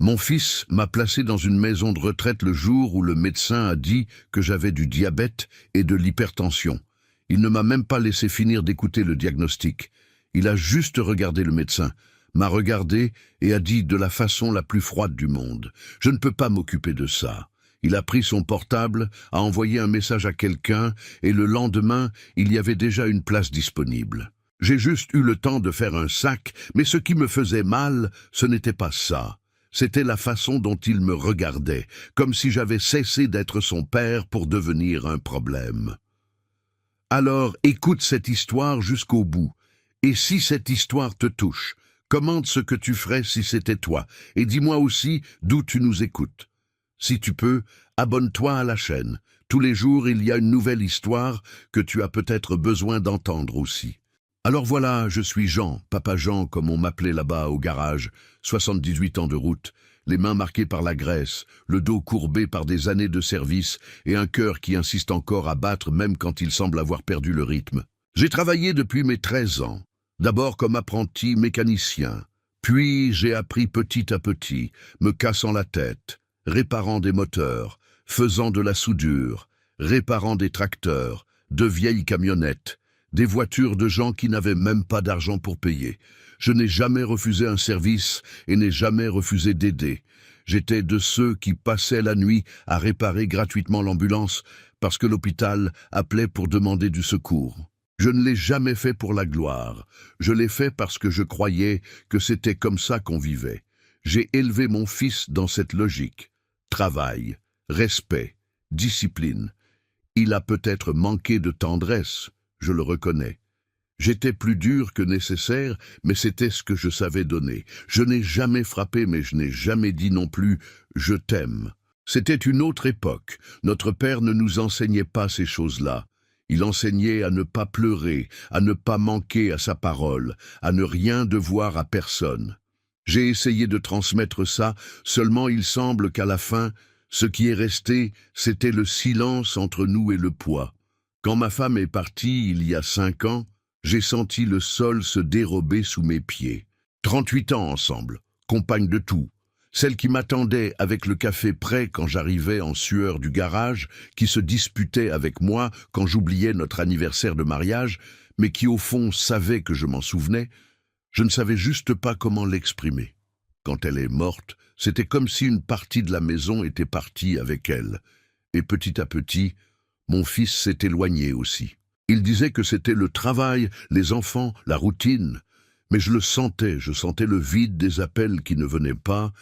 Mon fils m'a placé dans une maison de retraite le jour où le médecin a dit que j'avais du diabète et de l'hypertension. Il ne m'a même pas laissé finir d'écouter le diagnostic. Il a juste regardé le médecin, m'a regardé et a dit de la façon la plus froide du monde: « Je ne peux pas m'occuper de ça. » Il a pris son portable, a envoyé un message à quelqu'un et le lendemain, il y avait déjà une place disponible. J'ai juste eu le temps de faire un sac, mais ce qui me faisait mal, ce n'était pas ça. C'était la façon dont il me regardait, comme si j'avais cessé d'être son père pour devenir un problème. Alors, écoute cette histoire jusqu'au bout. Et si cette histoire te touche, commente ce que tu ferais si c'était toi, et dis-moi aussi d'où tu nous écoutes. Si tu peux, abonne-toi à la chaîne. Tous les jours, il y a une nouvelle histoire que tu as peut-être besoin d'entendre aussi. Alors voilà, je suis Jean, Papa Jean comme on m'appelait là-bas au garage, 78 ans de route, les mains marquées par la graisse, le dos courbé par des années de service et un cœur qui insiste encore à battre même quand il semble avoir perdu le rythme. J'ai travaillé depuis mes 13 ans, d'abord comme apprenti mécanicien, puis j'ai appris petit à petit, me cassant la tête, réparant des moteurs, faisant de la soudure, réparant des tracteurs, de vieilles camionnettes, des voitures de gens qui n'avaient même pas d'argent pour payer. Je n'ai jamais refusé un service et n'ai jamais refusé d'aider. J'étais de ceux qui passaient la nuit à réparer gratuitement l'ambulance parce que l'hôpital appelait pour demander du secours. Je ne l'ai jamais fait pour la gloire. Je l'ai fait parce que je croyais que c'était comme ça qu'on vivait. J'ai élevé mon fils dans cette logique. Travail, respect, discipline. Il a peut-être manqué de tendresse, je le reconnais. J'étais plus dur que nécessaire, mais c'était ce que je savais donner. Je n'ai jamais frappé, mais je n'ai jamais dit non plus « je t'aime ». C'était une autre époque. Notre père ne nous enseignait pas ces choses-là. Il enseignait à ne pas pleurer, à ne pas manquer à sa parole, à ne rien devoir à personne. J'ai essayé de transmettre ça, seulement il semble qu'à la fin, ce qui est resté, c'était le silence entre nous et le poids. Quand ma femme est partie il y a 5 ans, j'ai senti le sol se dérober sous mes pieds. 38 ans ensemble, compagne de tout. Celle qui m'attendait avec le café prêt quand j'arrivais en sueur du garage, qui se disputait avec moi quand j'oubliais notre anniversaire de mariage, mais qui au fond savait que je m'en souvenais. Je ne savais juste pas comment l'exprimer. Quand elle est morte, c'était comme si une partie de la maison était partie avec elle. Et petit à petit, mon fils s'est éloigné aussi. Il disait que c'était le travail, les enfants, la routine. Mais je sentais le vide des appels qui ne venaient pas,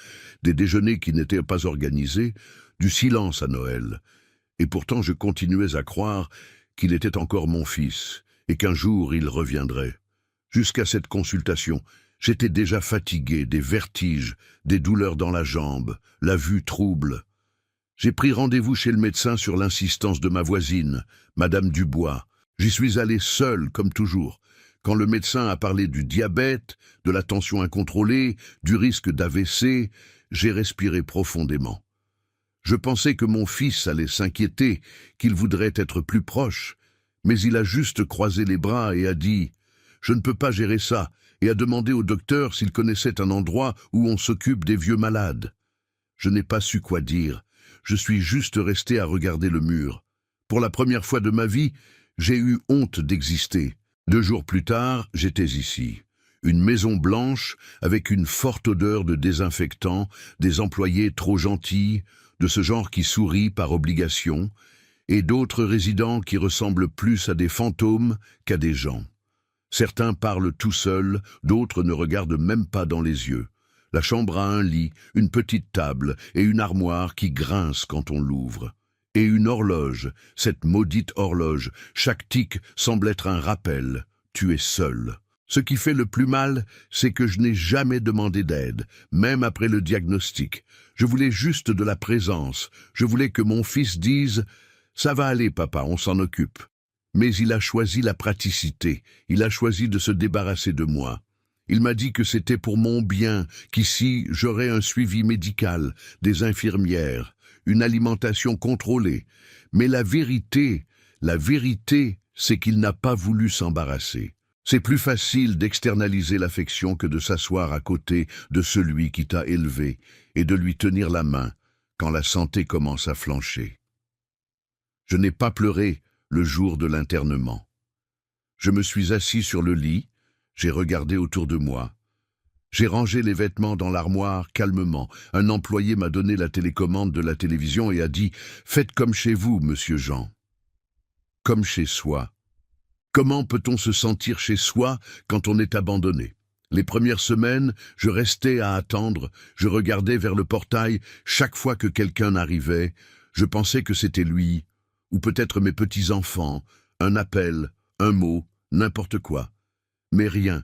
des déjeuners qui n'étaient pas organisés, du silence à Noël. Et pourtant je continuais à croire qu'il était encore mon fils, et qu'un jour il reviendrait. Jusqu'à cette consultation, j'étais déjà fatigué, des vertiges, des douleurs dans la jambe, la vue trouble. J'ai pris rendez-vous chez le médecin sur l'insistance de ma voisine, Madame Dubois. J'y suis allé seul, comme toujours. Quand le médecin a parlé du diabète, de la tension incontrôlée, du risque d'AVC, j'ai respiré profondément. Je pensais que mon fils allait s'inquiéter, qu'il voudrait être plus proche, mais il a juste croisé les bras et a dit « Je ne peux pas gérer ça » et a demandé au docteur s'il connaissait un endroit où on s'occupe des vieux malades. Je n'ai pas su quoi dire. Je suis juste resté à regarder le mur. Pour la première fois de ma vie, j'ai eu honte d'exister. 2 jours plus tard, j'étais ici. Une maison blanche avec une forte odeur de désinfectant, des employés trop gentils, de ce genre qui sourit par obligation, et d'autres résidents qui ressemblent plus à des fantômes qu'à des gens. Certains parlent tout seuls, d'autres ne regardent même pas dans les yeux. La chambre a un lit, une petite table et une armoire qui grince quand on l'ouvre. Et une horloge, cette maudite horloge, chaque tic semble être un rappel. Tu es seul. Ce qui fait le plus mal, c'est que je n'ai jamais demandé d'aide, même après le diagnostic. Je voulais juste de la présence. Je voulais que mon fils dise « Ça va aller, papa, on s'en occupe ». Mais il a choisi la praticité. Il a choisi de se débarrasser de moi. Il m'a dit que c'était pour mon bien, qu'ici j'aurais un suivi médical, des infirmières, une alimentation contrôlée. Mais la vérité, c'est qu'il n'a pas voulu s'embarrasser. C'est plus facile d'externaliser l'affection que de s'asseoir à côté de celui qui t'a élevé et de lui tenir la main quand la santé commence à flancher. Je n'ai pas pleuré le jour de l'internement. Je me suis assis sur le lit, j'ai regardé autour de moi. J'ai rangé les vêtements dans l'armoire calmement. Un employé m'a donné la télécommande de la télévision et a dit « Faites comme chez vous, monsieur Jean. » Comme chez soi. Comment peut-on se sentir chez soi quand on est abandonné? Les premières semaines, je restais à attendre, je regardais vers le portail chaque fois que quelqu'un arrivait. Je pensais que c'était lui, ou peut-être mes petits-enfants, un appel, un mot, n'importe quoi. Mais rien.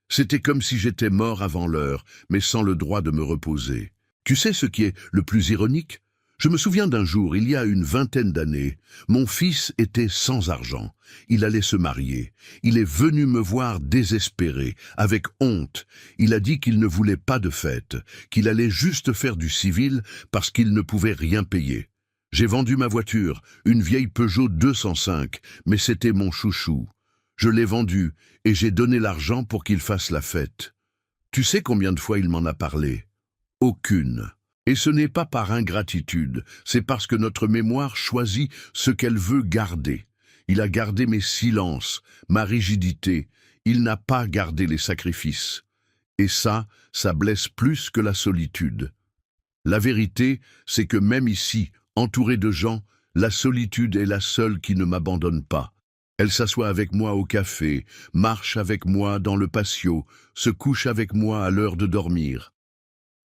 C'était comme si j'étais mort avant l'heure, mais sans le droit de me reposer. Tu sais ce qui est le plus ironique? Je me souviens d'un jour, il y a une vingtaine d'années, mon fils était sans argent. Il allait se marier. Il est venu me voir désespéré, avec honte. Il a dit qu'il ne voulait pas de fête, qu'il allait juste faire du civil parce qu'il ne pouvait rien payer. J'ai vendu ma voiture, une vieille Peugeot 205, mais c'était mon chouchou. Je l'ai vendue et j'ai donné l'argent pour qu'il fasse la fête. Tu sais combien de fois il m'en a parlé? Aucune. Et ce n'est pas par ingratitude, c'est parce que notre mémoire choisit ce qu'elle veut garder. Il a gardé mes silences, ma rigidité. Il n'a pas gardé les sacrifices. Et ça blesse plus que la solitude. La vérité, c'est que même ici, entouré de gens, la solitude est la seule qui ne m'abandonne pas. Elle s'assoit avec moi au café, marche avec moi dans le patio, se couche avec moi à l'heure de dormir.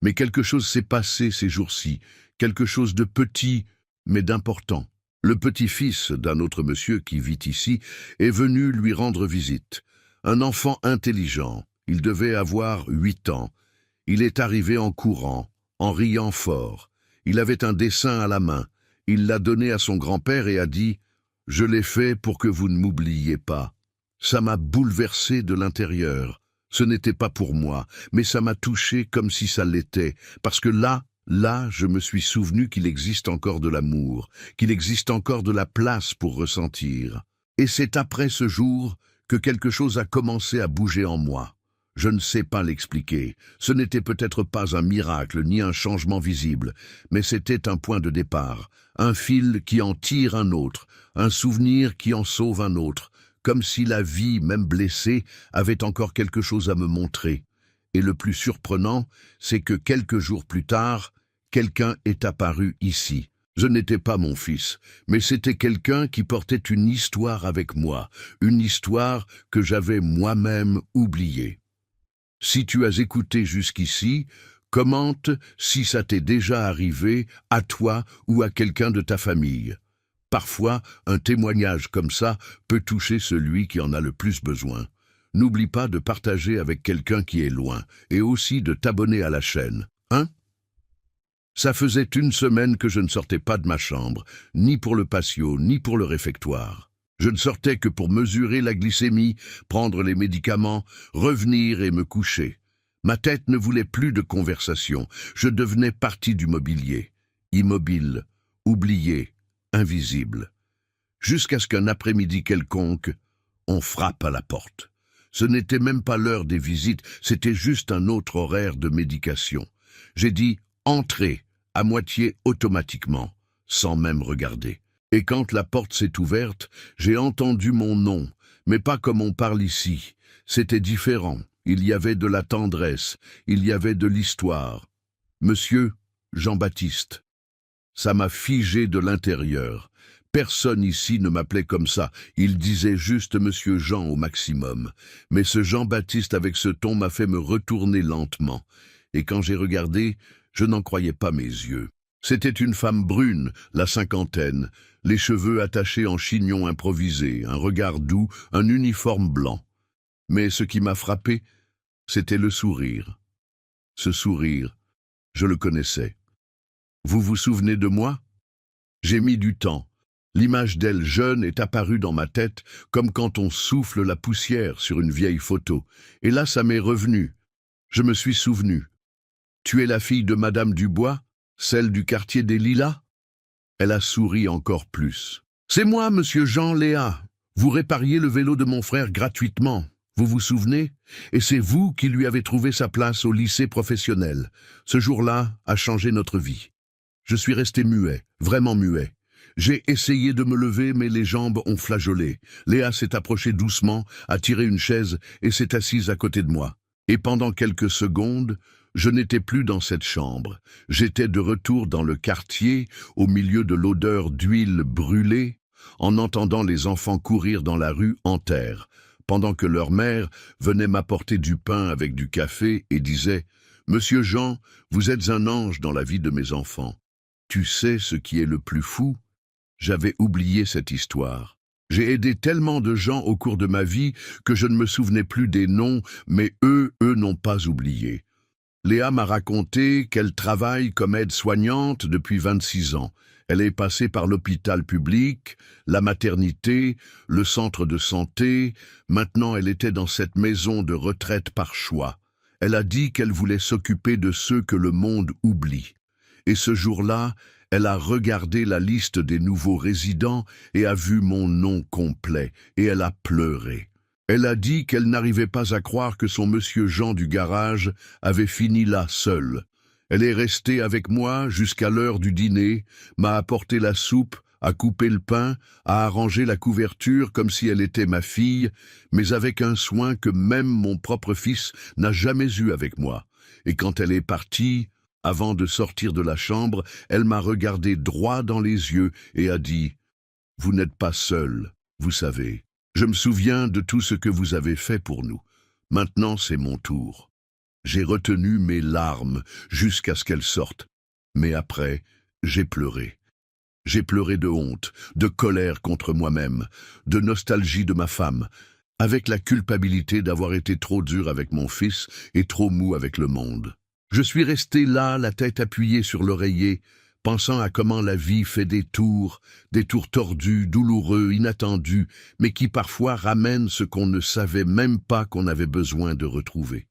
Mais quelque chose s'est passé ces jours-ci, quelque chose de petit, mais d'important. Le petit-fils d'un autre monsieur qui vit ici est venu lui rendre visite. Un enfant intelligent, il devait avoir 8 ans. Il est arrivé en courant, en riant fort. Il avait un dessin à la main. Il l'a donné à son grand-père et a dit « Je l'ai fait pour que vous ne m'oubliez pas ». Ça m'a bouleversé de l'intérieur. Ce n'était pas pour moi, mais ça m'a touché comme si ça l'était, parce que là, je me suis souvenu qu'il existe encore de l'amour, qu'il existe encore de la place pour ressentir. Et c'est après ce jour que quelque chose a commencé à bouger en moi. Je ne sais pas l'expliquer. Ce n'était peut-être pas un miracle ni un changement visible, mais c'était un point de départ, un fil qui en tire un autre, un souvenir qui en sauve un autre, comme si la vie, même blessée, avait encore quelque chose à me montrer. Et le plus surprenant, c'est que quelques jours plus tard, quelqu'un est apparu ici. Je n'étais pas mon fils, mais c'était quelqu'un qui portait une histoire avec moi, une histoire que j'avais moi-même oubliée. Si tu as écouté jusqu'ici, commente si ça t'est déjà arrivé, à toi ou à quelqu'un de ta famille. Parfois, un témoignage comme ça peut toucher celui qui en a le plus besoin. N'oublie pas de partager avec quelqu'un qui est loin et aussi de t'abonner à la chaîne. Hein? Ça faisait 1 semaine que je ne sortais pas de ma chambre, ni pour le patio, ni pour le réfectoire. Je ne sortais que pour mesurer la glycémie, prendre les médicaments, revenir et me coucher. Ma tête ne voulait plus de conversation. Je devenais partie du mobilier. Immobile, oublié, invisible. Jusqu'à ce qu'un après-midi quelconque, on frappe à la porte. Ce n'était même pas l'heure des visites, c'était juste un autre horaire de médication. J'ai dit « Entrez » à moitié automatiquement, sans même regarder. Et quand la porte s'est ouverte, j'ai entendu mon nom, mais pas comme on parle ici. C'était différent. Il y avait de la tendresse, il y avait de l'histoire. Monsieur Jean-Baptiste. Ça m'a figé de l'intérieur. Personne ici ne m'appelait comme ça. Il disait juste Monsieur Jean au maximum. Mais ce Jean-Baptiste avec ce ton m'a fait me retourner lentement. Et quand j'ai regardé, je n'en croyais pas mes yeux. C'était une femme brune, la cinquantaine, les cheveux attachés en chignon improvisé, un regard doux, un uniforme blanc. Mais ce qui m'a frappé, c'était le sourire. Ce sourire, je le connaissais. Vous vous souvenez de moi? J'ai mis du temps. L'image d'elle jeune est apparue dans ma tête comme quand on souffle la poussière sur une vieille photo. Et là, ça m'est revenu. Je me suis souvenu. Tu es la fille de Madame Dubois, celle du quartier des Lilas? Elle a souri encore plus. C'est moi, monsieur Jean Léa. Vous répariez le vélo de mon frère gratuitement. Vous vous souvenez? Et c'est vous qui lui avez trouvé sa place au lycée professionnel. Ce jour-là a changé notre vie. Je suis resté muet, vraiment muet. J'ai essayé de me lever, mais les jambes ont flageolé. Léa s'est approchée doucement, a tiré une chaise et s'est assise à côté de moi. Et pendant quelques secondes, je n'étais plus dans cette chambre. J'étais de retour dans le quartier, au milieu de l'odeur d'huile brûlée, en entendant les enfants courir dans la rue en terre, pendant que leur mère venait m'apporter du pain avec du café et disait « Monsieur Jean, vous êtes un ange dans la vie de mes enfants. » Tu sais ce qui est le plus fou? J'avais oublié cette histoire. J'ai aidé tellement de gens au cours de ma vie que je ne me souvenais plus des noms, mais eux n'ont pas oublié. Léa m'a raconté qu'elle travaille comme aide-soignante depuis 26 ans. Elle est passée par l'hôpital public, la maternité, le centre de santé. Maintenant, elle était dans cette maison de retraite par choix. Elle a dit qu'elle voulait s'occuper de ceux que le monde oublie. Et ce jour-là, elle a regardé la liste des nouveaux résidents et a vu mon nom complet, et elle a pleuré. Elle a dit qu'elle n'arrivait pas à croire que son monsieur Jean du garage avait fini là seul. Elle est restée avec moi jusqu'à l'heure du dîner, m'a apporté la soupe, a coupé le pain, a arrangé la couverture comme si elle était ma fille, mais avec un soin que même mon propre fils n'a jamais eu avec moi. Et quand elle est partie, avant de sortir de la chambre, elle m'a regardé droit dans les yeux et a dit « Vous n'êtes pas seul, vous savez. Je me souviens de tout ce que vous avez fait pour nous. Maintenant, c'est mon tour. » J'ai retenu mes larmes jusqu'à ce qu'elles sortent. Mais après, j'ai pleuré. J'ai pleuré de honte, de colère contre moi-même, de nostalgie de ma femme, avec la culpabilité d'avoir été trop dur avec mon fils et trop mou avec le monde. Je suis resté là, la tête appuyée sur l'oreiller, pensant à comment la vie fait des tours tordus, douloureux, inattendus, mais qui parfois ramènent ce qu'on ne savait même pas qu'on avait besoin de retrouver.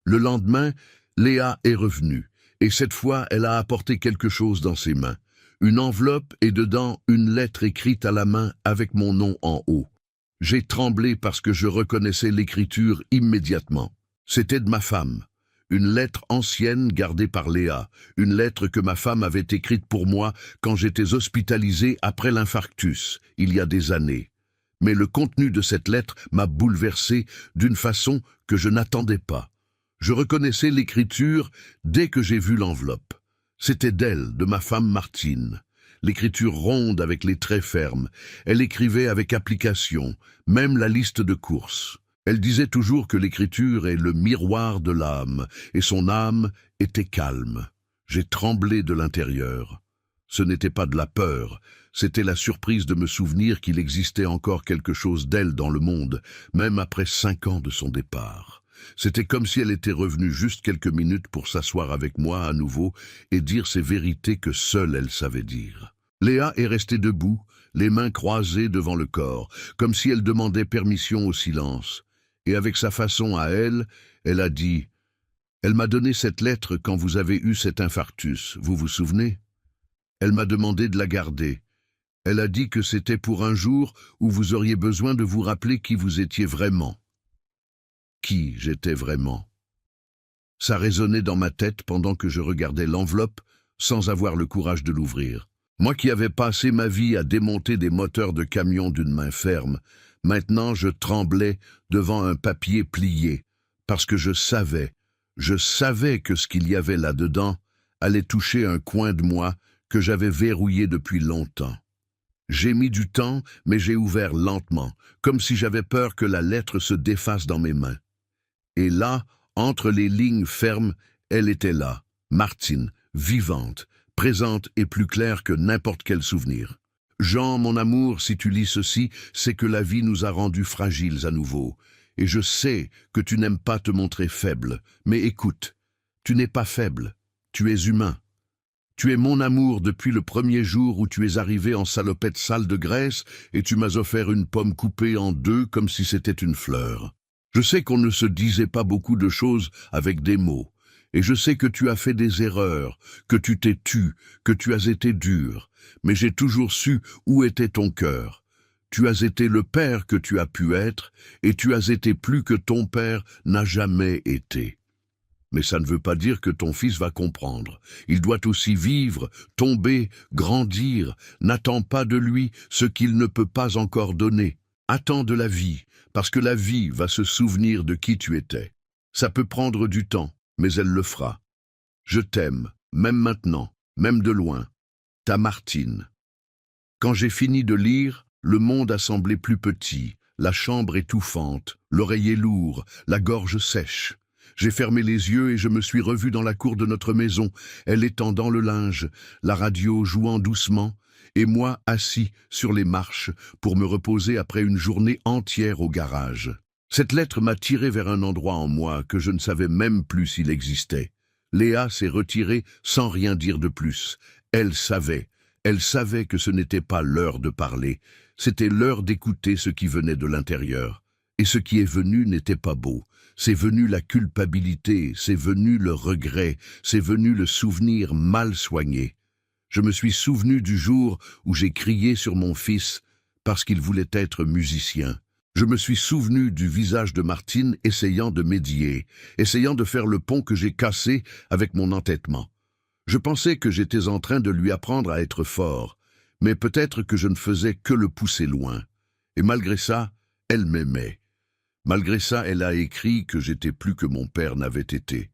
Le lendemain, Léa est revenue, et cette fois, elle a apporté quelque chose dans ses mains. Une enveloppe et dedans une lettre écrite à la main avec mon nom en haut. J'ai tremblé parce que je reconnaissais l'écriture immédiatement. C'était de ma femme. Une lettre ancienne gardée par Léa, une lettre que ma femme avait écrite pour moi quand j'étais hospitalisé après l'infarctus, il y a des années. Mais le contenu de cette lettre m'a bouleversé d'une façon que je n'attendais pas. Je reconnaissais l'écriture dès que j'ai vu l'enveloppe. C'était d'elle, de ma femme Martine. L'écriture ronde avec les traits fermes. Elle écrivait avec application, même la liste de courses. Elle disait toujours que l'écriture est le miroir de l'âme, et son âme était calme. J'ai tremblé de l'intérieur. Ce n'était pas de la peur, c'était la surprise de me souvenir qu'il existait encore quelque chose d'elle dans le monde, même après 5 ans de son départ. C'était comme si elle était revenue juste quelques minutes pour s'asseoir avec moi à nouveau et dire ces vérités que seule elle savait dire. Léa est restée debout, les mains croisées devant le corps, comme si elle demandait permission au silence. Et avec sa façon à elle, elle a dit « Elle m'a donné cette lettre quand vous avez eu cet infarctus, vous vous souvenez? Elle m'a demandé de la garder. Elle a dit que c'était pour un jour où vous auriez besoin de vous rappeler qui vous étiez vraiment. » Qui j'étais vraiment? Ça résonnait dans ma tête pendant que je regardais l'enveloppe sans avoir le courage de l'ouvrir. Moi qui avais passé ma vie à démonter des moteurs de camion d'une main ferme, maintenant je tremblais devant un papier plié, parce que je savais que ce qu'il y avait là-dedans allait toucher un coin de moi que j'avais verrouillé depuis longtemps. J'ai mis du temps, mais j'ai ouvert lentement, comme si j'avais peur que la lettre se défasse dans mes mains. Et là, entre les lignes fermes, elle était là, Martine, vivante, présente et plus claire que n'importe quel souvenir. Jean, mon amour, si tu lis ceci, c'est que la vie nous a rendus fragiles à nouveau. Et je sais que tu n'aimes pas te montrer faible, mais écoute, tu n'es pas faible, tu es humain. Tu es mon amour depuis le premier jour où tu es arrivé en salopette sale de graisse et tu m'as offert une pomme coupée en deux comme si c'était une fleur. Je sais qu'on ne se disait pas beaucoup de choses avec des mots, et je sais que tu as fait des erreurs, que tu t'es tu, que tu as été dur, mais j'ai toujours su où était ton cœur. Tu as été le père que tu as pu être, et tu as été plus que ton père n'a jamais été. Mais ça ne veut pas dire que ton fils va comprendre. Il doit aussi vivre, tomber, grandir. N'attends pas de lui ce qu'il ne peut pas encore donner. Attends de la vie, parce que la vie va se souvenir de qui tu étais. Ça peut prendre du temps, mais elle le fera. Je t'aime, même maintenant, même de loin. Ta Martine. Quand j'ai fini de lire, le monde a semblé plus petit, la chambre étouffante, l'oreiller lourd, la gorge sèche. J'ai fermé les yeux et je me suis revu dans la cour de notre maison, elle étendant le linge, la radio jouant doucement, et moi assis sur les marches pour me reposer après une journée entière au garage. Cette lettre m'a tiré vers un endroit en moi que je ne savais même plus s'il existait. Léa s'est retirée sans rien dire de plus. Elle savait que ce n'était pas l'heure de parler, c'était l'heure d'écouter ce qui venait de l'intérieur. Et ce qui est venu n'était pas beau. C'est venu la culpabilité, c'est venu le regret, c'est venu le souvenir mal soigné. Je me suis souvenu du jour où j'ai crié sur mon fils parce qu'il voulait être musicien. Je me suis souvenu du visage de Martine essayant de médier, essayant de faire le pont que j'ai cassé avec mon entêtement. Je pensais que j'étais en train de lui apprendre à être fort, mais peut-être que je ne faisais que le pousser loin. Et malgré ça, elle m'aimait. Malgré ça, elle a écrit que j'étais plus que mon père n'avait été.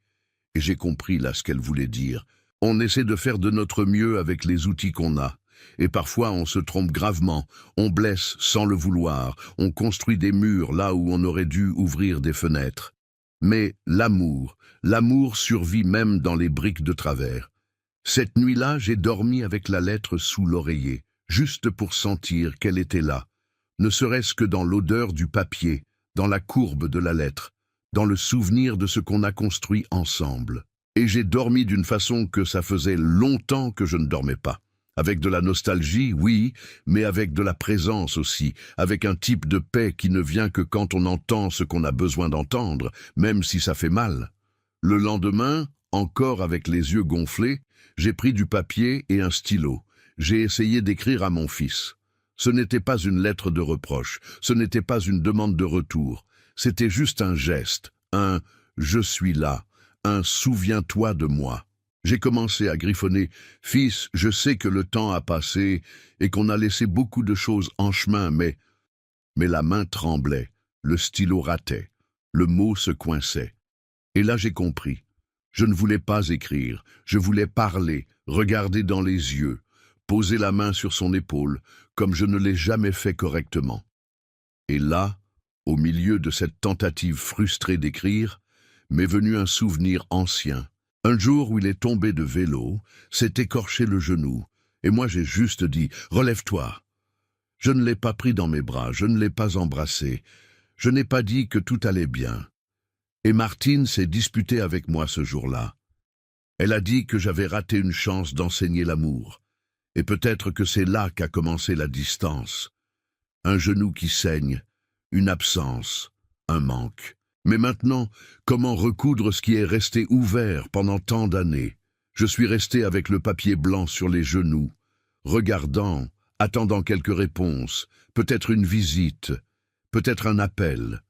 Et j'ai compris là ce qu'elle voulait dire. On essaie de faire de notre mieux avec les outils qu'on a. Et parfois on se trompe gravement, on blesse sans le vouloir, on construit des murs là où on aurait dû ouvrir des fenêtres. Mais l'amour survit même dans les briques de travers. Cette nuit-là, j'ai dormi avec la lettre sous l'oreiller, juste pour sentir qu'elle était là, ne serait-ce que dans l'odeur du papier, dans la courbe de la lettre, dans le souvenir de ce qu'on a construit ensemble. Et j'ai dormi d'une façon que ça faisait longtemps que je ne dormais pas. Avec de la nostalgie, oui, mais avec de la présence aussi, avec un type de paix qui ne vient que quand on entend ce qu'on a besoin d'entendre, même si ça fait mal. Le lendemain, encore avec les yeux gonflés, j'ai pris du papier et un stylo. J'ai essayé d'écrire à mon fils. Ce n'était pas une lettre de reproche, ce n'était pas une demande de retour. C'était juste un geste, un « je suis là », un « souviens-toi de moi ». J'ai commencé à griffonner « Fils, je sais que le temps a passé et qu'on a laissé beaucoup de choses en chemin, mais… » Mais la main tremblait, le stylo ratait, le mot se coinçait. Et là j'ai compris. Je ne voulais pas écrire, je voulais parler, regarder dans les yeux, poser la main sur son épaule, comme je ne l'ai jamais fait correctement. Et là, au milieu de cette tentative frustrée d'écrire, m'est venu un souvenir ancien. Un jour où il est tombé de vélo, s'est écorché le genou, et moi j'ai juste dit « Relève-toi ». Je ne l'ai pas pris dans mes bras, je ne l'ai pas embrassé, je n'ai pas dit que tout allait bien. Et Martine s'est disputée avec moi ce jour-là. Elle a dit que j'avais raté une chance d'enseigner l'amour. Et peut-être que c'est là qu'a commencé la distance. Un genou qui saigne, une absence, un manque. Mais maintenant, comment recoudre ce qui est resté ouvert pendant tant d'années? Je suis resté avec le papier blanc sur les genoux, regardant, attendant quelques réponses, peut-être une visite, peut-être un appel.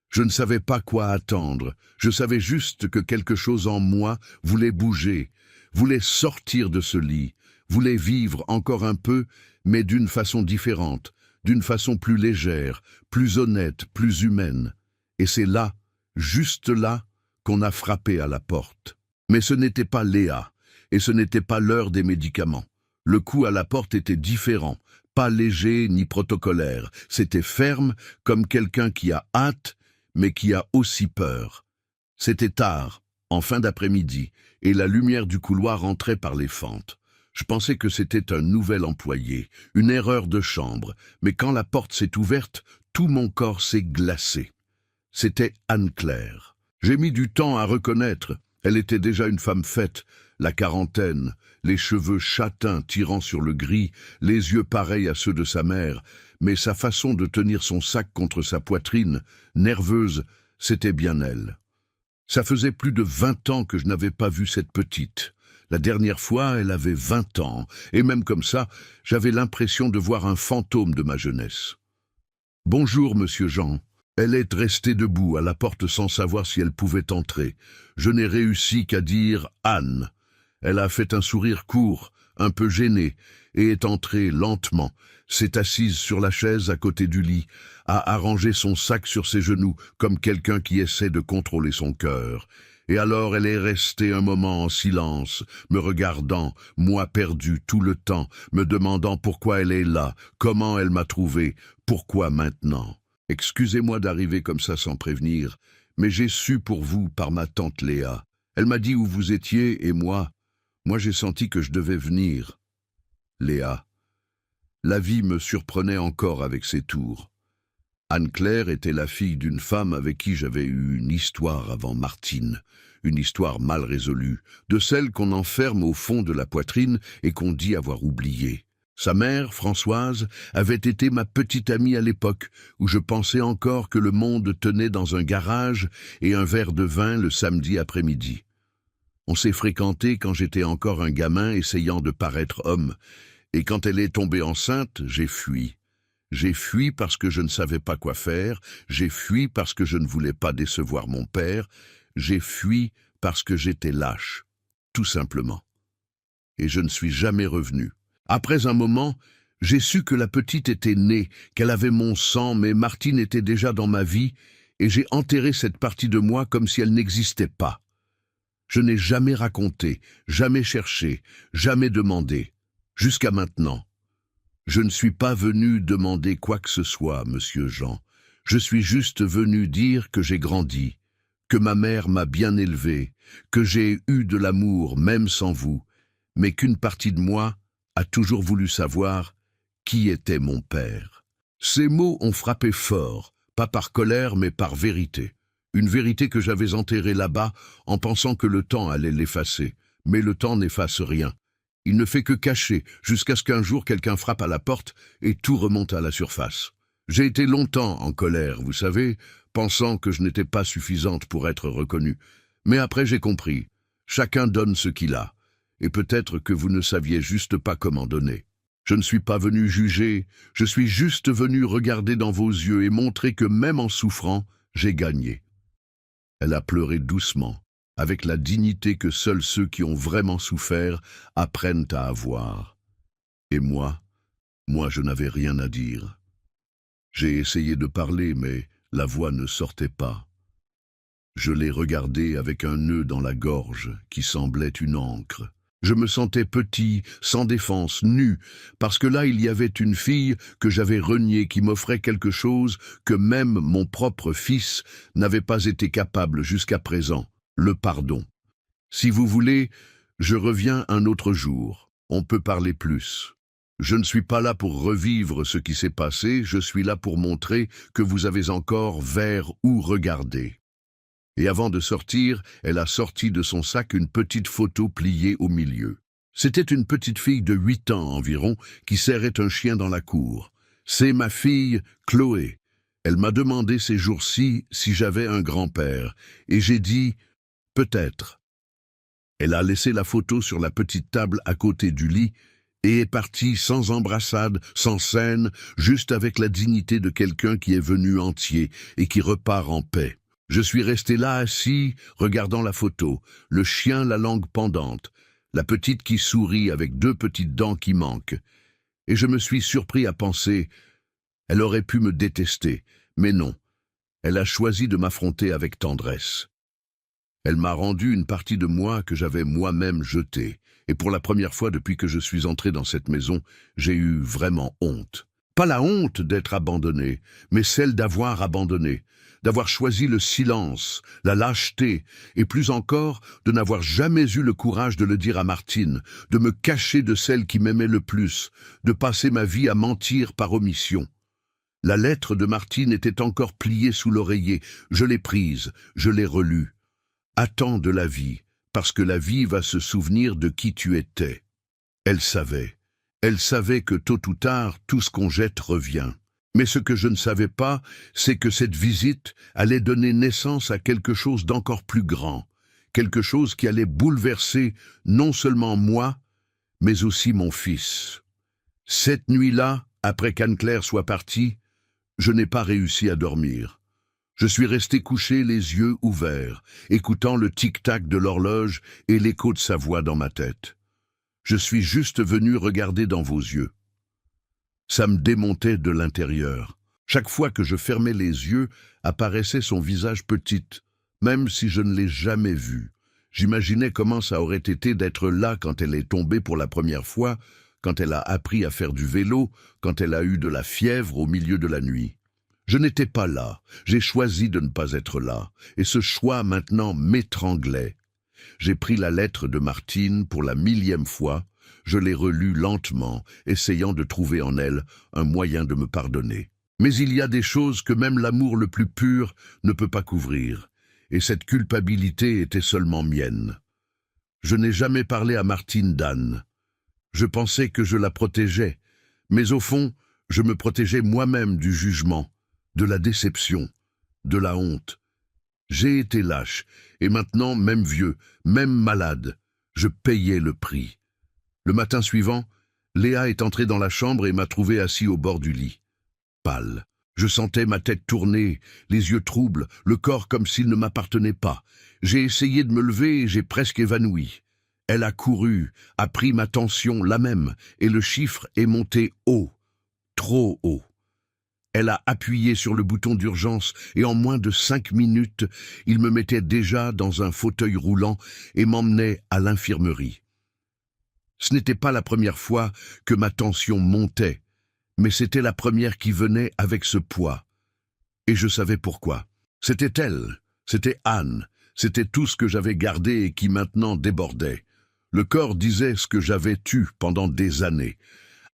Je ne savais pas quoi attendre, je savais juste que quelque chose en moi voulait bouger, voulait sortir de ce lit, voulait vivre encore un peu, mais d'une façon différente, d'une façon plus légère, plus honnête, plus humaine. Et c'est là, juste là, qu'on a frappé à la porte. Mais ce n'était pas Léa, et ce n'était pas l'heure des médicaments. Le coup à la porte était différent, pas léger ni protocolaire. C'était ferme, comme quelqu'un qui a hâte, mais qui a aussi peur. C'était tard, en fin d'après-midi, et la lumière du couloir entrait par les fentes. Je pensais que c'était un nouvel employé, une erreur de chambre, mais quand la porte s'est ouverte, tout mon corps s'est glacé. C'était Anne-Claire. J'ai mis du temps à reconnaître. Elle était déjà une femme faite, la quarantaine, les cheveux châtains tirant sur le gris, les yeux pareils à ceux de sa mère, mais sa façon de tenir son sac contre sa poitrine, nerveuse, c'était bien elle. Ça faisait plus de 20 ans que je n'avais pas vu cette petite. La dernière fois, elle avait 20 ans, et même comme ça, j'avais l'impression de voir un fantôme de ma jeunesse. Bonjour, monsieur Jean. Elle est restée debout à la porte sans savoir si elle pouvait entrer. Je n'ai réussi qu'à dire « Anne ». Elle a fait un sourire court, un peu gêné, et est entrée lentement, s'est assise sur la chaise à côté du lit, a arrangé son sac sur ses genoux, comme quelqu'un qui essaie de contrôler son cœur. Et alors elle est restée un moment en silence, me regardant, moi perdu tout le temps, me demandant pourquoi elle est là, comment elle m'a trouvé, pourquoi maintenant. Excusez-moi d'arriver comme ça sans prévenir, mais j'ai su pour vous par ma tante Léa. Elle m'a dit où vous étiez et moi j'ai senti que je devais venir. Léa. La vie me surprenait encore avec ses tours. Anne-Claire était la fille d'une femme avec qui j'avais eu une histoire avant Martine, une histoire mal résolue, de celle qu'on enferme au fond de la poitrine et qu'on dit avoir oubliée. Sa mère, Françoise, avait été ma petite amie à l'époque, où je pensais encore que le monde tenait dans un garage et un verre de vin le samedi après-midi. On s'est fréquenté quand j'étais encore un gamin essayant de paraître homme, et quand elle est tombée enceinte, j'ai fui. J'ai fui parce que je ne savais pas quoi faire, j'ai fui parce que je ne voulais pas décevoir mon père, j'ai fui parce que j'étais lâche, tout simplement. Et je ne suis jamais revenu. Après un moment, j'ai su que la petite était née, qu'elle avait mon sang, mais Martine était déjà dans ma vie, et j'ai enterré cette partie de moi comme si elle n'existait pas. Je n'ai jamais raconté, jamais cherché, jamais demandé, jusqu'à maintenant. Je ne suis pas venu demander quoi que ce soit, monsieur Jean. Je suis juste venu dire que j'ai grandi, que ma mère m'a bien élevé, que j'ai eu de l'amour même sans vous, mais qu'une partie de moi a toujours voulu savoir qui était mon père. Ces mots ont frappé fort, pas par colère mais par vérité. Une vérité que j'avais enterrée là-bas en pensant que le temps allait l'effacer. Mais le temps n'efface rien. Il ne fait que cacher jusqu'à ce qu'un jour quelqu'un frappe à la porte et tout remonte à la surface. J'ai été longtemps en colère, vous savez, pensant que je n'étais pas suffisante pour être reconnue. Mais après j'ai compris. Chacun donne ce qu'il a. Et peut-être que vous ne saviez juste pas comment donner. Je ne suis pas venu juger, je suis juste venu regarder dans vos yeux et montrer que même en souffrant, j'ai gagné. Elle a pleuré doucement, avec la dignité que seuls ceux qui ont vraiment souffert apprennent à avoir. Et moi je n'avais rien à dire. J'ai essayé de parler, mais la voix ne sortait pas. Je l'ai regardée avec un nœud dans la gorge qui semblait une ancre. Je me sentais petit, sans défense, nu, parce que là il y avait une fille que j'avais reniée qui m'offrait quelque chose que même mon propre fils n'avait pas été capable jusqu'à présent, le pardon. Si vous voulez, je reviens un autre jour, on peut parler plus. Je ne suis pas là pour revivre ce qui s'est passé, je suis là pour montrer que vous avez encore vers où regarder. Et avant de sortir, elle a sorti de son sac une petite photo pliée au milieu. C'était une petite fille de 8 ans environ qui serrait un chien dans la cour. C'est ma fille, Chloé. Elle m'a demandé ces jours-ci si j'avais un grand-père, et j'ai dit « peut-être ». Elle a laissé la photo sur la petite table à côté du lit et est partie sans embrassade, sans scène, juste avec la dignité de quelqu'un qui est venu entier et qui repart en paix. Je suis resté là assis, regardant la photo, le chien la langue pendante, la petite qui sourit avec 2 petites dents qui manquent. Et je me suis surpris à penser, elle aurait pu me détester, mais non, elle a choisi de m'affronter avec tendresse. Elle m'a rendu une partie de moi que j'avais moi-même jetée, et pour la première fois depuis que je suis entré dans cette maison, j'ai eu vraiment honte. Pas la honte d'être abandonné, mais celle d'avoir abandonné. D'avoir choisi le silence, la lâcheté, et plus encore, de n'avoir jamais eu le courage de le dire à Martine, de me cacher de celle qui m'aimait le plus, de passer ma vie à mentir par omission. La lettre de Martine était encore pliée sous l'oreiller, je l'ai prise, je l'ai relue. Attends de la vie, parce que la vie va se souvenir de qui tu étais. Elle savait que tôt ou tard, tout ce qu'on jette revient. Mais ce que je ne savais pas, c'est que cette visite allait donner naissance à quelque chose d'encore plus grand, quelque chose qui allait bouleverser non seulement moi, mais aussi mon fils. Cette nuit-là, après qu'Anne-Claire soit partie, Je n'ai pas réussi à dormir. Je suis resté couché les yeux ouverts, écoutant le tic-tac de l'horloge et l'écho de sa voix dans ma tête. Je suis juste venu regarder dans vos yeux. Ça me démontait de l'intérieur. Chaque fois que je fermais les yeux, apparaissait son visage petit, même si je ne l'ai jamais vu. J'imaginais comment ça aurait été d'être là quand elle est tombée pour la première fois, quand elle a appris à faire du vélo, quand elle a eu de la fièvre au milieu de la nuit. Je n'étais pas là, j'ai choisi de ne pas être là, et ce choix maintenant m'étranglait. J'ai pris la lettre de Martine pour la 1000e fois, je l'ai relue lentement, essayant de trouver en elle un moyen de me pardonner. Mais il y a des choses que même l'amour le plus pur ne peut pas couvrir, et cette culpabilité était seulement mienne. Je n'ai jamais parlé à Martine d'Anne. Je pensais que je la protégeais, mais au fond, je me protégeais moi-même du jugement, de la déception, de la honte. J'ai été lâche, et maintenant, même vieux, même malade, je payais le prix. Le matin suivant, Léa est entrée dans la chambre et m'a trouvé assis au bord du lit. Pâle. Je sentais ma tête tourner, les yeux troubles, le corps comme s'il ne m'appartenait pas. J'ai essayé de me lever et j'ai presque évanoui. Elle a couru, a pris ma tension, la même, et le chiffre est monté haut, trop haut. Elle a appuyé sur le bouton d'urgence et en moins de 5 minutes, il me mettait déjà dans un fauteuil roulant et m'emmenait à l'infirmerie. Ce n'était pas la première fois que ma tension montait, mais c'était la première qui venait avec ce poids. Et je savais pourquoi. C'était elle, c'était Anne, c'était tout ce que j'avais gardé et qui maintenant débordait. Le corps disait ce que j'avais tu pendant des années.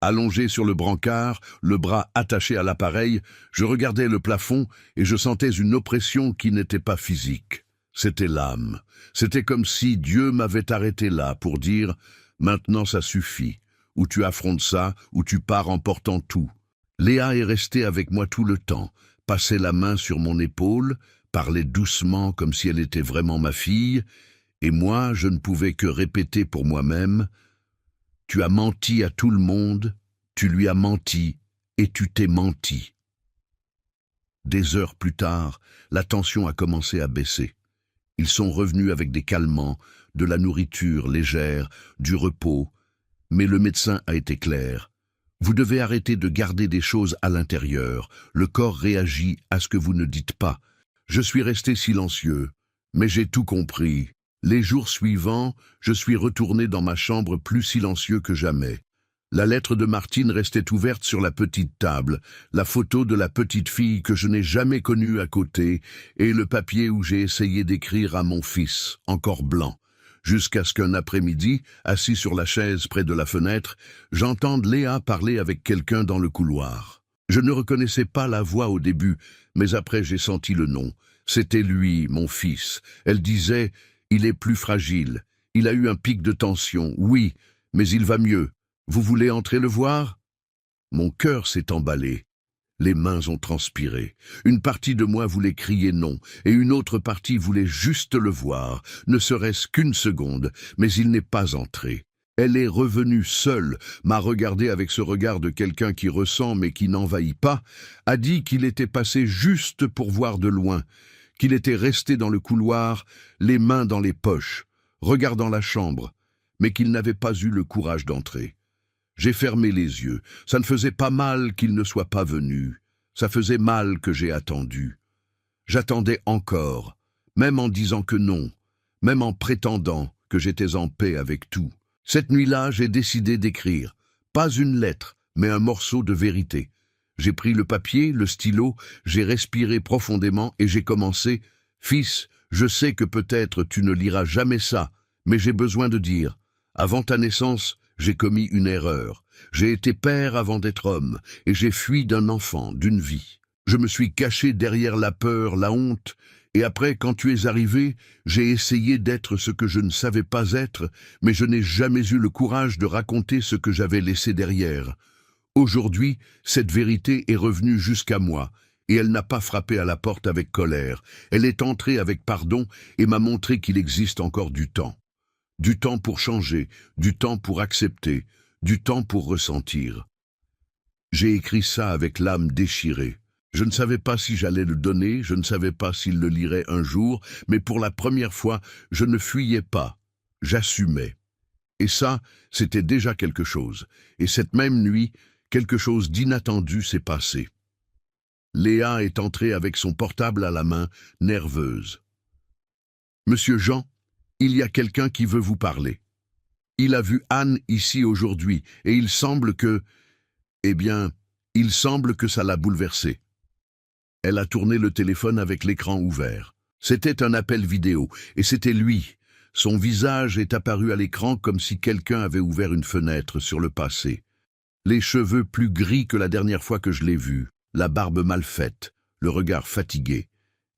Allongé sur le brancard, le bras attaché à l'appareil, je regardais le plafond et je sentais une oppression qui n'était pas physique. C'était l'âme. C'était comme si Dieu m'avait arrêté là pour dire « Maintenant ça suffit ». Ou tu affrontes ça, ou tu pars en portant tout. Léa est restée avec moi tout le temps, passait la main sur mon épaule, parlait doucement comme si elle était vraiment ma fille, et moi, je ne pouvais que répéter pour moi-même « Tu as menti à tout le monde, tu lui as menti, et tu t'es menti ». Des heures plus tard, la tension a commencé à baisser. Ils sont revenus avec des calmants, de la nourriture légère, du repos, mais le médecin a été clair. Vous devez arrêter de garder des choses à l'intérieur. Le corps réagit à ce que vous ne dites pas. Je suis resté silencieux, mais j'ai tout compris. Les jours suivants, je suis retourné dans ma chambre plus silencieux que jamais. La lettre de Martine restait ouverte sur la petite table, la photo de la petite fille que je n'ai jamais connue à côté, et le papier où j'ai essayé d'écrire à mon fils, encore blanc. Jusqu'à ce qu'un après-midi, assis sur la chaise près de la fenêtre, j'entende Léa parler avec quelqu'un dans le couloir. Je ne reconnaissais pas la voix au début, mais après j'ai senti le nom. C'était lui, mon fils. Elle disait « Il est plus fragile. Il a eu un pic de tension. Oui, mais il va mieux. Vous voulez entrer le voir ?» Mon cœur s'est emballé. Les mains ont transpiré. Une partie de moi voulait crier non, et une autre partie voulait juste le voir, ne serait-ce qu'une seconde, mais il n'est pas entré. Elle est revenue seule, m'a regardé avec ce regard de quelqu'un qui ressent mais qui n'envahit pas, a dit qu'il était passé juste pour voir de loin, qu'il était resté dans le couloir, les mains dans les poches, regardant la chambre, mais qu'il n'avait pas eu le courage d'entrer. J'ai fermé les yeux. Ça ne faisait pas mal qu'il ne soit pas venu. Ça faisait mal que j'ai attendu. J'attendais encore, même en disant que non, même en prétendant que j'étais en paix avec tout. Cette nuit-là, j'ai décidé d'écrire. Pas une lettre, mais un morceau de vérité. J'ai pris le papier, le stylo, j'ai respiré profondément et j'ai commencé « Fils, je sais que peut-être tu ne liras jamais ça, mais j'ai besoin de dire. Avant ta naissance, j'ai commis une erreur. J'ai été père avant d'être homme, et j'ai fui d'un enfant, d'une vie. Je me suis caché derrière la peur, la honte, et après, quand tu es arrivé, j'ai essayé d'être ce que je ne savais pas être, mais je n'ai jamais eu le courage de raconter ce que j'avais laissé derrière. Aujourd'hui, cette vérité est revenue jusqu'à moi, et elle n'a pas frappé à la porte avec colère. Elle est entrée avec pardon et m'a montré qu'il existe encore du temps. Du temps pour changer, du temps pour accepter, du temps pour ressentir. J'ai écrit ça avec l'âme déchirée. Je ne savais pas si j'allais le donner, je ne savais pas s'il le lirait un jour, mais pour la première fois, je ne fuyais pas, j'assumais. Et ça, c'était déjà quelque chose. Et cette même nuit, quelque chose d'inattendu s'est passé. Léa est entrée avec son portable à la main, nerveuse. « Monsieur Jean, il y a quelqu'un qui veut vous parler. Il a vu Anne ici aujourd'hui, et il semble que... Eh bien, il semble que ça l'a bouleversée. » Elle a tourné le téléphone avec l'écran ouvert. C'était un appel vidéo, et c'était lui. Son visage est apparu à l'écran comme si quelqu'un avait ouvert une fenêtre sur le passé. Les cheveux plus gris que la dernière fois que je l'ai vu, la barbe mal faite, le regard fatigué.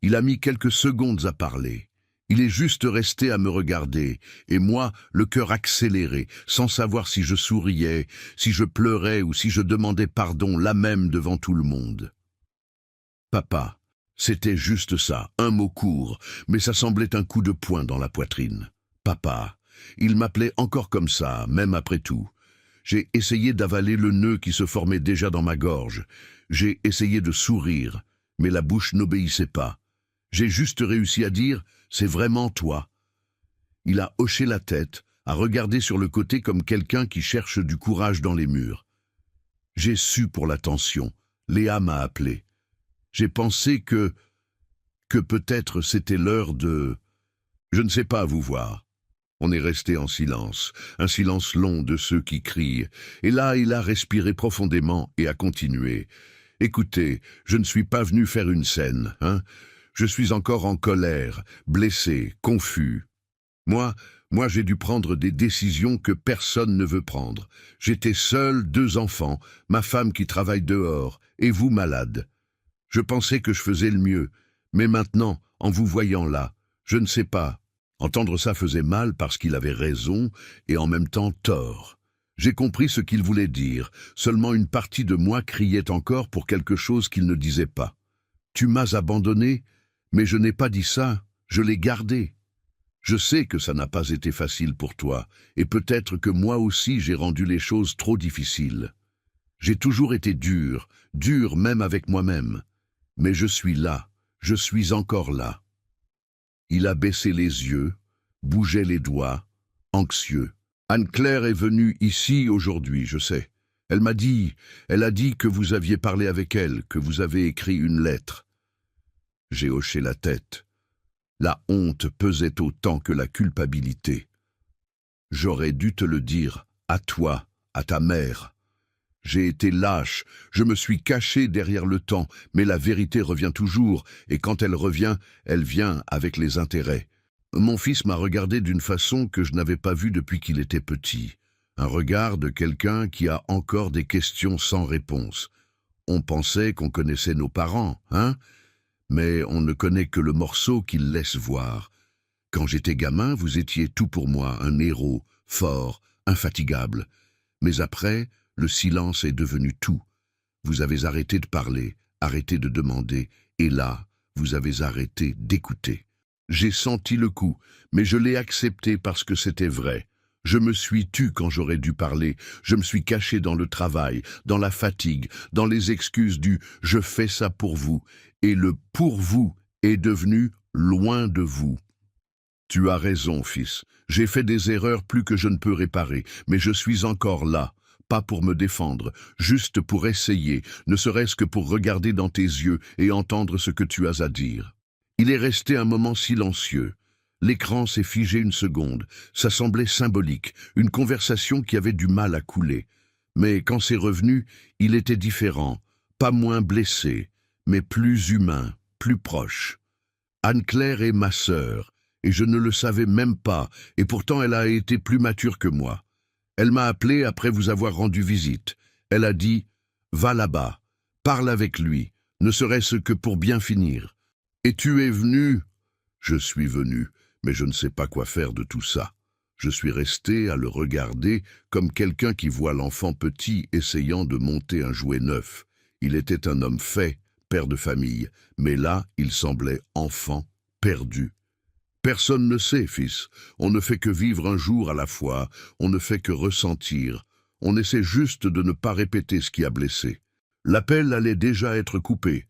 Il a mis quelques secondes à parler. Il est juste resté à me regarder, et moi, le cœur accéléré, sans savoir si je souriais, si je pleurais ou si je demandais pardon là même devant tout le monde. Papa, c'était juste ça, un mot court, mais ça semblait un coup de poing dans la poitrine. Papa, il m'appelait encore comme ça, même après tout. J'ai essayé d'avaler le nœud qui se formait déjà dans ma gorge. J'ai essayé de sourire, mais la bouche n'obéissait pas. J'ai juste réussi à dire « c'est vraiment toi ». Il a hoché la tête, a regardé sur le côté comme quelqu'un qui cherche du courage dans les murs. J'ai su pour l'attention. Léa m'a appelé. J'ai pensé que peut-être c'était l'heure de... Je ne sais pas vous voir. On est resté en silence, un silence long de ceux qui crient. Et là, il a respiré profondément et a continué. « Écoutez, je ne suis pas venu faire une scène, hein. Je suis encore en colère, blessé, confus. Moi, j'ai dû prendre des décisions que personne ne veut prendre. J'étais seul, 2 enfants, ma femme qui travaille dehors, et vous malade. Je pensais que je faisais le mieux, mais maintenant, en vous voyant là, je ne sais pas. » Entendre ça faisait mal parce qu'il avait raison et en même temps tort. J'ai compris ce qu'il voulait dire, seulement une partie de moi criait encore pour quelque chose qu'il ne disait pas. « Tu m'as abandonné, mais je n'ai pas dit ça, je l'ai gardé. Je sais que ça n'a pas été facile pour toi, et peut-être que moi aussi j'ai rendu les choses trop difficiles. J'ai toujours été dur même avec moi-même. Mais je suis là, je suis encore là. » Il a baissé les yeux, bougeait les doigts, anxieux. « Anne-Claire est venue ici aujourd'hui, je sais. Elle a dit que vous aviez parlé avec elle, que vous avez écrit une lettre. » J'ai hoché la tête. La honte pesait autant que la culpabilité. « J'aurais dû te le dire, à toi, à ta mère. J'ai été lâche, je me suis caché derrière le temps, mais la vérité revient toujours, et quand elle revient, elle vient avec les intérêts. Mon fils m'a regardé d'une façon que je n'avais pas vue depuis qu'il était petit. Un regard de quelqu'un qui a encore des questions sans réponse. On pensait qu'on connaissait nos parents, hein? Mais on ne connaît que le morceau qu'ils laissent voir. Quand j'étais gamin, vous étiez tout pour moi, un héros, fort, infatigable. Mais après, le silence est devenu tout. Vous avez arrêté de parler, arrêté de demander, et là, vous avez arrêté d'écouter. J'ai senti le coup, mais je l'ai accepté parce que c'était vrai. Je me suis tu quand j'aurais dû parler, je me suis caché dans le travail, dans la fatigue, dans les excuses du « je fais ça pour vous », et le « pour vous » est devenu « loin de vous ». Tu as raison, fils, j'ai fait des erreurs plus que je ne peux réparer, mais je suis encore là. Pas pour me défendre, juste pour essayer, ne serait-ce que pour regarder dans tes yeux et entendre ce que tu as à dire. Il est resté un moment silencieux. L'écran s'est figé une seconde. Ça semblait symbolique, une conversation qui avait du mal à couler. Mais quand c'est revenu, il était différent, pas moins blessé, mais plus humain, plus proche. Anne-Claire est ma sœur, et je ne le savais même pas, et pourtant elle a été plus mature que moi. Elle m'a appelé après vous avoir rendu visite. Elle a dit « Va là-bas, parle avec lui, ne serait-ce que pour bien finir. » Et tu es venu ? Je suis venu, mais je ne sais pas quoi faire de tout ça. Je suis resté à le regarder comme quelqu'un qui voit l'enfant petit essayant de monter un jouet neuf. Il était un homme fait, père de famille, mais là, il semblait enfant, perdu. Personne ne sait, fils. On ne fait que vivre un jour à la fois, on ne fait que ressentir. On essaie juste de ne pas répéter ce qui a blessé. L'appel allait déjà être coupé,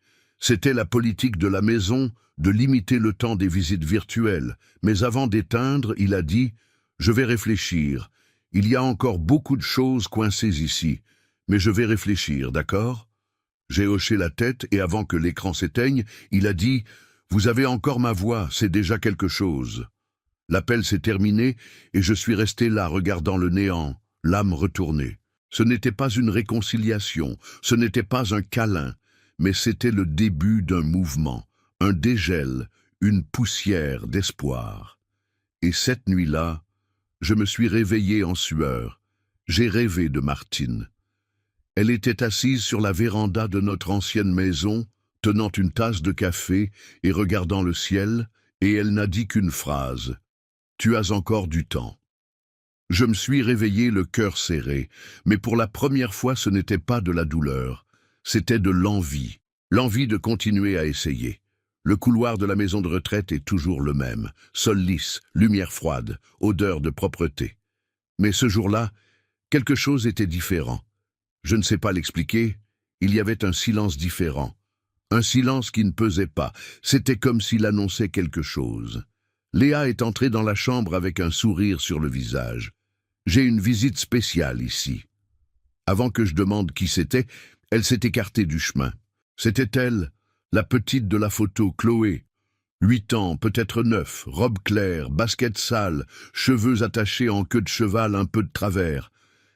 C'était la politique de la maison de limiter le temps des visites virtuelles, mais avant d'éteindre, il a dit « Je vais réfléchir. Il y a encore beaucoup de choses coincées ici, mais je vais réfléchir, d'accord ?» J'ai hoché la tête et avant que l'écran s'éteigne, il a dit « Vous avez encore ma voix, c'est déjà quelque chose. » L'appel s'est terminé et je suis resté là regardant le néant, l'âme retournée. Ce n'était pas une réconciliation, ce n'était pas un câlin, mais c'était le début d'un mouvement, un dégel, une poussière d'espoir. Et cette nuit-là, je me suis réveillé en sueur. J'ai rêvé de Martine. Elle était assise sur la véranda de notre ancienne maison, tenant une tasse de café et regardant le ciel, et elle n'a dit qu'une phrase. « Tu as encore du temps. » Je me suis réveillé le cœur serré, mais pour la première fois ce n'était pas de la douleur, c'était de l'envie, l'envie de continuer à essayer. Le couloir de la maison de retraite est toujours le même, sol lisse, lumière froide, odeur de propreté. Mais ce jour-là, quelque chose était différent. Je ne sais pas l'expliquer, il y avait un silence différent. Un silence qui ne pesait pas, c'était comme s'il annonçait quelque chose. Léa est entrée dans la chambre avec un sourire sur le visage. « J'ai une visite spéciale ici. » Avant que je demande qui c'était, elle s'est écartée du chemin. C'était elle, la petite de la photo, Chloé. 8 ans, peut-être 9, robe claire, basket sale, cheveux attachés en queue de cheval un peu de travers.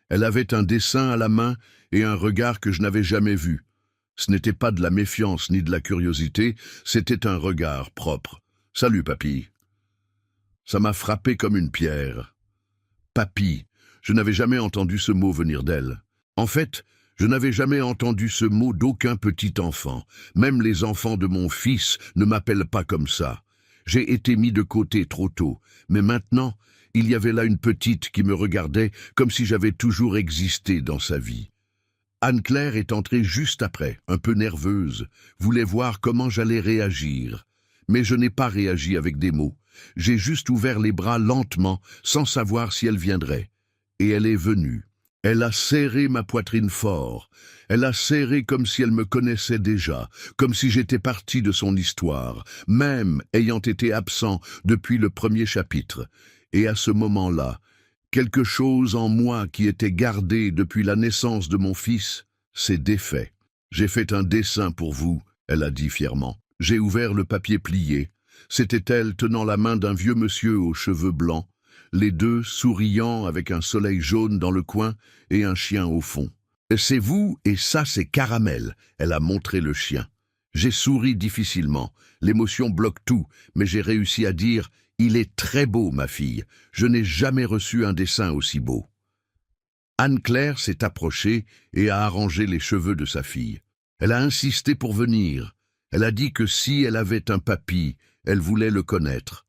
Elle avait un dessin à la main et un regard que je n'avais jamais vu. Ce n'était pas de la méfiance ni de la curiosité, c'était un regard propre. « Salut, papy. » Ça m'a frappé comme une pierre. Papy, je n'avais jamais entendu ce mot venir d'elle. En fait, je n'avais jamais entendu ce mot d'aucun petit enfant. Même les enfants de mon fils ne m'appellent pas comme ça. J'ai été mis de côté trop tôt, mais maintenant, il y avait là une petite qui me regardait comme si j'avais toujours existé dans sa vie. Anne-Claire est entrée juste après, un peu nerveuse, voulait voir comment j'allais réagir. Mais je n'ai pas réagi avec des mots. J'ai juste ouvert les bras lentement, sans savoir si elle viendrait. Et elle est venue. Elle a serré ma poitrine fort. Elle a serré comme si elle me connaissait déjà, comme si j'étais partie de son histoire, même ayant été absent depuis le premier chapitre. Et à ce moment-là, quelque chose en moi qui était gardé depuis la naissance de mon fils s'est défait. « J'ai fait un dessin pour vous », elle a dit fièrement. J'ai ouvert le papier plié. C'était elle tenant la main d'un vieux monsieur aux cheveux blancs, les deux souriant avec un soleil jaune dans le coin et un chien au fond. « C'est vous et ça c'est Caramel », elle a montré le chien. J'ai souri difficilement. L'émotion bloque tout, mais j'ai réussi à dire « Il est très beau, ma fille. Je n'ai jamais reçu un dessin aussi beau. » Anne-Claire s'est approchée et a arrangé les cheveux de sa fille. Elle a insisté pour venir. Elle a dit que si elle avait un papy, elle voulait le connaître.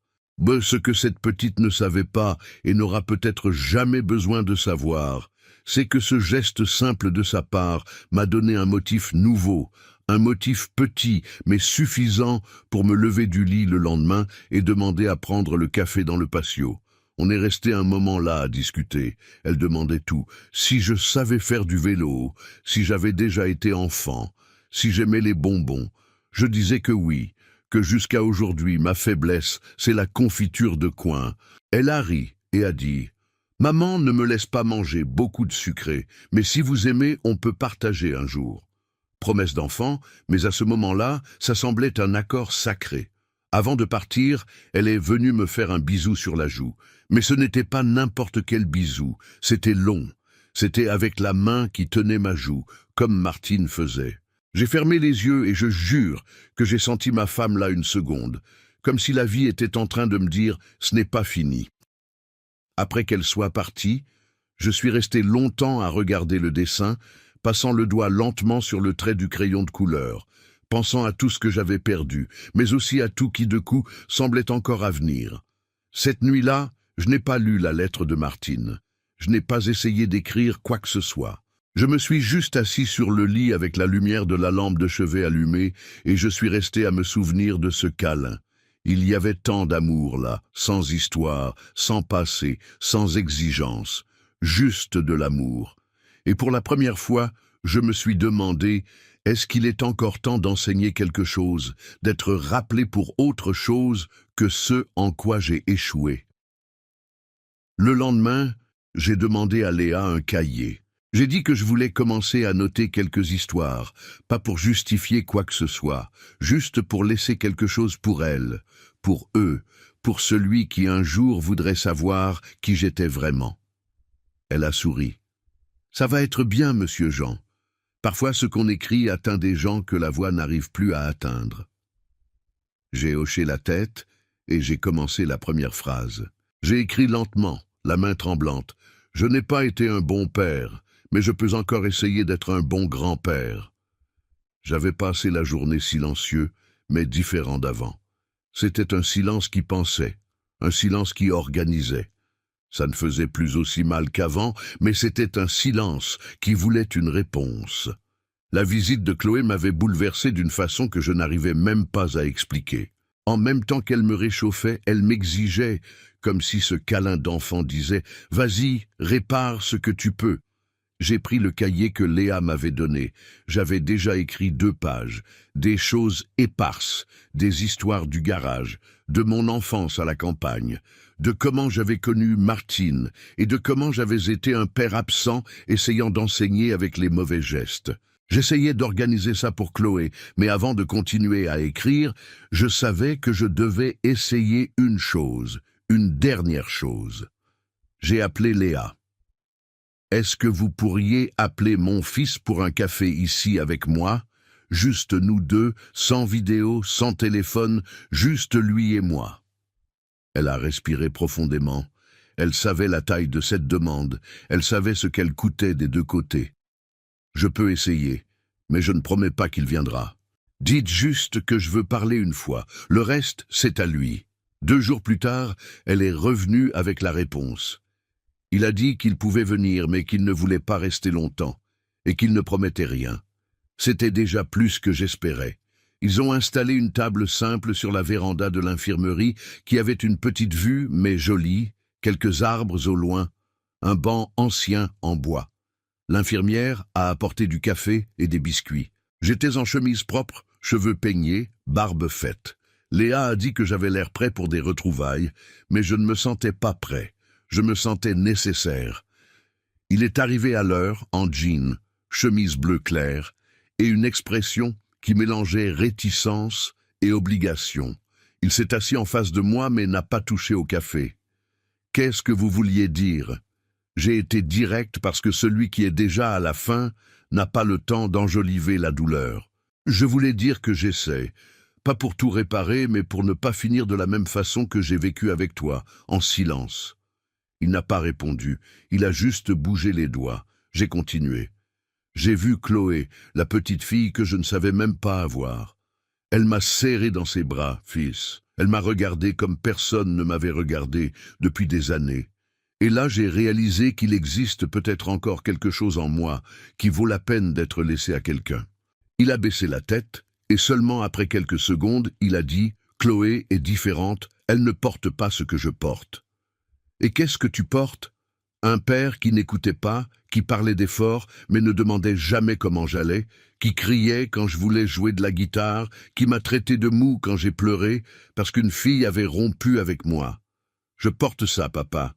Ce que cette petite ne savait pas et n'aura peut-être jamais besoin de savoir, c'est que ce geste simple de sa part m'a donné un motif nouveau, un motif petit mais suffisant pour me lever du lit le lendemain et demander à prendre le café dans le patio. On est resté un moment là à discuter. Elle demandait tout. Si je savais faire du vélo, si j'avais déjà été enfant, si j'aimais les bonbons. Je disais que oui, que jusqu'à aujourd'hui, ma faiblesse, c'est la confiture de coin. Elle a ri et a dit « Maman ne me laisse pas manger beaucoup de sucré, mais si vous aimez, on peut partager un jour. » Promesse d'enfant, mais à ce moment-là, ça semblait un accord sacré. Avant de partir, elle est venue me faire un bisou sur la joue. Mais ce n'était pas n'importe quel bisou, c'était long. C'était avec la main qui tenait ma joue, comme Martine faisait. J'ai fermé les yeux et je jure que j'ai senti ma femme là une seconde, comme si la vie était en train de me dire « ce n'est pas fini ». Après qu'elle soit partie, je suis resté longtemps à regarder le dessin, passant le doigt lentement sur le trait du crayon de couleur, pensant à tout ce que j'avais perdu, mais aussi à tout qui de coup semblait encore à venir. Cette nuit-là, je n'ai pas lu la lettre de Martine. Je n'ai pas essayé d'écrire quoi que ce soit. Je me suis juste assis sur le lit avec la lumière de la lampe de chevet allumée et je suis resté à me souvenir de ce câlin. Il y avait tant d'amour là, sans histoire, sans passé, sans exigence, juste de l'amour. Et pour la première fois, je me suis demandé, Est-ce qu'il est encore temps d'enseigner quelque chose, d'être rappelé pour autre chose que ce en quoi j'ai échoué? Le lendemain, j'ai demandé à Léa un cahier. J'ai dit que je voulais commencer à noter quelques histoires, pas pour justifier quoi que ce soit, juste pour laisser quelque chose pour elle, pour eux, pour celui qui un jour voudrait savoir qui j'étais vraiment. Elle a souri. Ça va être bien, monsieur Jean. Parfois, ce qu'on écrit atteint des gens que la voix n'arrive plus à atteindre. J'ai hoché la tête et j'ai commencé la première phrase. J'ai écrit lentement, la main tremblante. Je n'ai pas été un bon père, mais je peux encore essayer d'être un bon grand-père. J'avais passé la journée silencieux, mais différent d'avant. C'était un silence qui pensait, un silence qui organisait. Ça ne faisait plus aussi mal qu'avant, mais c'était un silence qui voulait une réponse. La visite de Chloé m'avait bouleversé d'une façon que je n'arrivais même pas à expliquer. En même temps qu'elle me réchauffait, elle m'exigeait, comme si ce câlin d'enfant disait « Vas-y, répare ce que tu peux ». J'ai pris le cahier que Léa m'avait donné. J'avais déjà écrit 2 pages, des choses éparses, des histoires du garage, de mon enfance à la campagne, de comment j'avais connu Martine et de comment j'avais été un père absent essayant d'enseigner avec les mauvais gestes. J'essayais d'organiser ça pour Chloé, mais avant de continuer à écrire, je savais que je devais essayer une chose, une dernière chose. J'ai appelé Léa. Est-ce que vous pourriez appeler mon fils pour un café ici avec moi? Juste nous deux, sans vidéo, sans téléphone, juste lui et moi. Elle a respiré profondément. Elle savait la taille de cette demande. Elle savait ce qu'elle coûtait des 2 côtés. Je peux essayer, mais je ne promets pas qu'il viendra. Dites juste que je veux parler une fois. Le reste, c'est à lui. 2 jours plus tard, elle est revenue avec la réponse. Il a dit qu'il pouvait venir, mais qu'il ne voulait pas rester longtemps, et qu'il ne promettait rien. C'était déjà plus que j'espérais. Ils ont installé une table simple sur la véranda de l'infirmerie, qui avait une petite vue, mais jolie, quelques arbres au loin, un banc ancien en bois. L'infirmière a apporté du café et des biscuits. J'étais en chemise propre, cheveux peignés, barbe faite. Léa a dit que j'avais l'air prêt pour des retrouvailles, mais je ne me sentais pas prêt. Je me sentais nécessaire. Il est arrivé à l'heure, en jean, chemise bleu clair, et une expression qui mélangeait réticence et obligation. Il s'est assis en face de moi, mais n'a pas touché au café. « Qu'est-ce que vous vouliez dire ?» J'ai été direct parce que celui qui est déjà à la fin n'a pas le temps d'enjoliver la douleur. Je voulais dire que j'essaie, pas pour tout réparer, mais pour ne pas finir de la même façon que j'ai vécu avec toi, en silence. Il n'a pas répondu, il a juste bougé les doigts. J'ai continué. J'ai vu Chloé, la petite fille que je ne savais même pas avoir. Elle m'a serré dans ses bras, fils. Elle m'a regardé comme personne ne m'avait regardé depuis des années. Et là, j'ai réalisé qu'il existe peut-être encore quelque chose en moi qui vaut la peine d'être laissé à quelqu'un. Il a baissé la tête, et seulement après quelques secondes, il a dit « Chloé est différente, elle ne porte pas ce que je porte. » Et qu'est-ce que tu portes? Un père qui n'écoutait pas, qui parlait d'efforts, mais ne demandait jamais comment j'allais, qui criait quand je voulais jouer de la guitare, qui m'a traité de mou quand j'ai pleuré, parce qu'une fille avait rompu avec moi. Je porte ça, papa,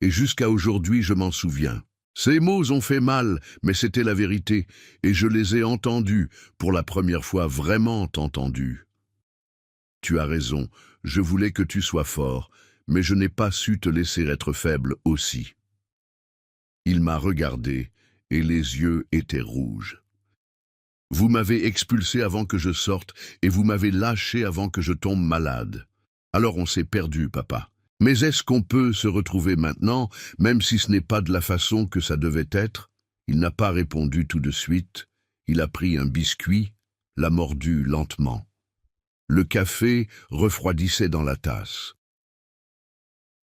et jusqu'à aujourd'hui je m'en souviens. Ces mots ont fait mal, mais c'était la vérité, et je les ai entendus, pour la première fois vraiment entendus. Tu as raison, je voulais que tu sois fort, mais je n'ai pas su te laisser être faible aussi. Il m'a regardé, et les yeux étaient rouges. Vous m'avez expulsé avant que je sorte, et vous m'avez lâché avant que je tombe malade. Alors on s'est perdu, papa. Mais est-ce qu'on peut se retrouver maintenant, même si ce n'est pas de la façon que ça devait être? Il n'a pas répondu tout de suite. Il a pris un biscuit, l'a mordu lentement. Le café refroidissait dans la tasse.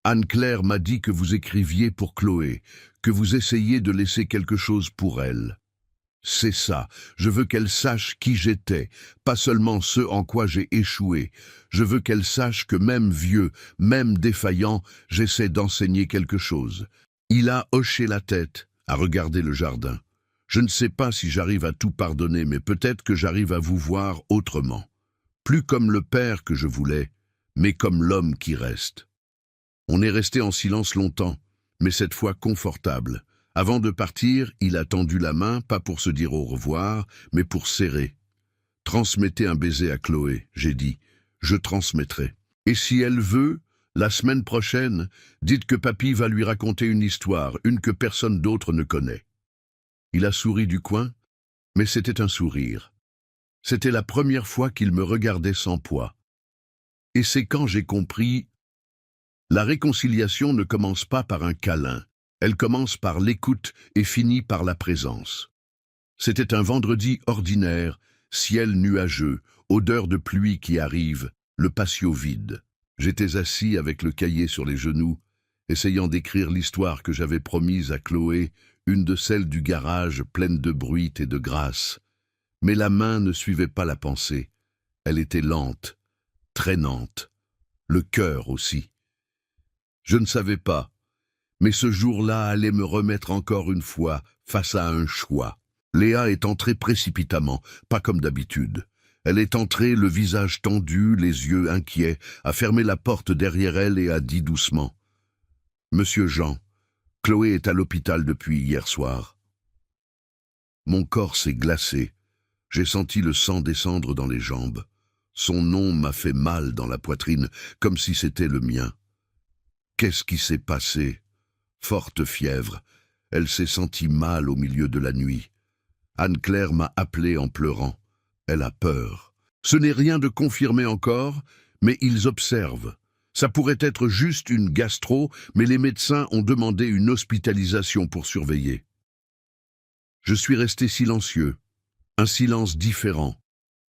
Anne-Claire m'a dit que vous écriviez pour Chloé, que vous essayiez de laisser quelque chose pour elle. C'est ça, je veux qu'elle sache qui j'étais, pas seulement ce en quoi j'ai échoué. Je veux qu'elle sache que même vieux, même défaillant, j'essaie d'enseigner quelque chose. Il a hoché la tête, a regardé le jardin. Je ne sais pas si j'arrive à tout pardonner, mais peut-être que j'arrive à vous voir autrement. Plus comme le père que je voulais, mais comme l'homme qui reste. » On est resté en silence longtemps, mais cette fois confortable. Avant de partir, il a tendu la main, pas pour se dire au revoir, mais pour serrer. « Transmettez un baiser à Chloé », j'ai dit. « Je transmettrai. Et si elle veut, la semaine prochaine, dites que papy va lui raconter une histoire, une que personne d'autre ne connaît. » Il a souri du coin, mais c'était un sourire. C'était la première fois qu'il me regardait sans poids. Et c'est quand j'ai compris, la réconciliation ne commence pas par un câlin, elle commence par l'écoute et finit par la présence. C'était un vendredi ordinaire, ciel nuageux, odeur de pluie qui arrive, le patio vide. J'étais assis avec le cahier sur les genoux, essayant d'écrire l'histoire que j'avais promise à Chloé, une de celles du garage pleine de bruit et de grâce. Mais la main ne suivait pas la pensée. Elle était lente, traînante. Le cœur aussi. Je ne savais pas, mais ce jour-là allait me remettre encore une fois face à un choix. Léa est entrée précipitamment, pas comme d'habitude. Elle est entrée, le visage tendu, les yeux inquiets, a fermé la porte derrière elle et a dit doucement « Monsieur Jean, Chloé est à l'hôpital depuis hier soir. » Mon corps s'est glacé. J'ai senti le sang descendre dans les jambes. Son nom m'a fait mal dans la poitrine, comme si c'était le mien. Qu'est-ce qui s'est passé? Forte fièvre. Elle s'est sentie mal au milieu de la nuit. Anne-Claire m'a appelé en pleurant. Elle a peur. Ce n'est rien de confirmé encore, mais ils observent. Ça pourrait être juste une gastro, mais les médecins ont demandé une hospitalisation pour surveiller. Je suis resté silencieux. Un silence différent.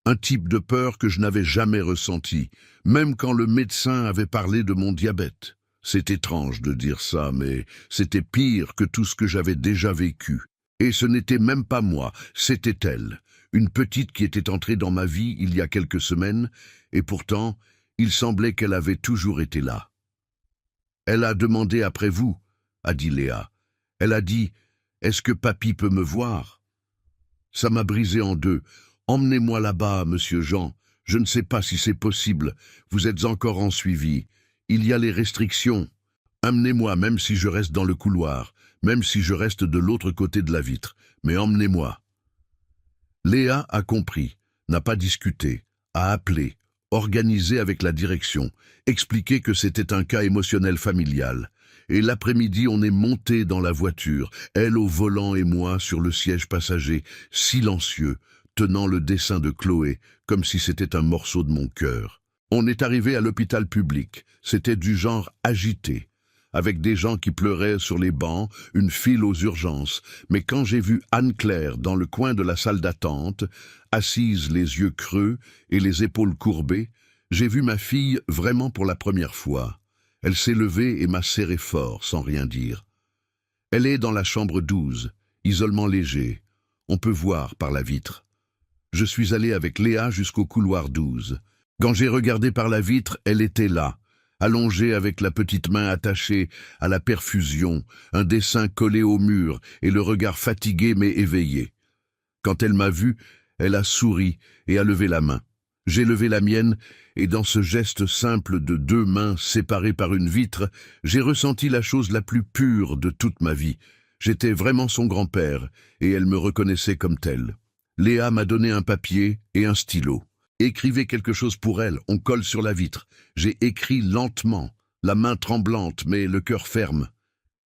Un type de peur que je n'avais jamais ressenti, même quand le médecin avait parlé de mon diabète. C'est étrange de dire ça, mais c'était pire que tout ce que j'avais déjà vécu. Et ce n'était même pas moi, c'était elle, une petite qui était entrée dans ma vie il y a quelques semaines, et pourtant, il semblait qu'elle avait toujours été là. « Elle a demandé après vous, » a dit Léa. Elle a dit « Est-ce que papy peut me voir ?» Ça m'a brisé en deux. « Emmenez-moi là-bas, monsieur Jean. Je ne sais pas si c'est possible. Vous êtes encore en suivi. Il y a les restrictions. Emmenez-moi, même si je reste dans le couloir, même si je reste de l'autre côté de la vitre. Mais emmenez-moi. » Léa a compris, n'a pas discuté, a appelé, organisé avec la direction, expliqué que c'était un cas émotionnel familial. Et l'après-midi, on est monté dans la voiture, elle au volant et moi sur le siège passager, silencieux, tenant le dessin de Chloé, comme si c'était un morceau de mon cœur. On est arrivé à l'hôpital public, c'était du genre agité, avec des gens qui pleuraient sur les bancs, une file aux urgences. Mais quand j'ai vu Anne-Claire dans le coin de la salle d'attente, assise les yeux creux et les épaules courbées, j'ai vu ma fille vraiment pour la première fois. Elle s'est levée et m'a serré fort, sans rien dire. Elle est dans la chambre 12, isolement léger. On peut voir par la vitre. Je suis allé avec Léa jusqu'au couloir 12. Quand j'ai regardé par la vitre, elle était là, allongée avec la petite main attachée à la perfusion, un dessin collé au mur et le regard fatigué mais éveillé. Quand elle m'a vu, elle a souri et a levé la main. J'ai levé la mienne, et dans ce geste simple de deux mains séparées par une vitre, j'ai ressenti la chose la plus pure de toute ma vie. J'étais vraiment son grand-père, et elle me reconnaissait comme tel. Léa m'a donné un papier et un stylo. Écrivez quelque chose pour elle, on colle sur la vitre. J'ai écrit lentement, la main tremblante, mais le cœur ferme.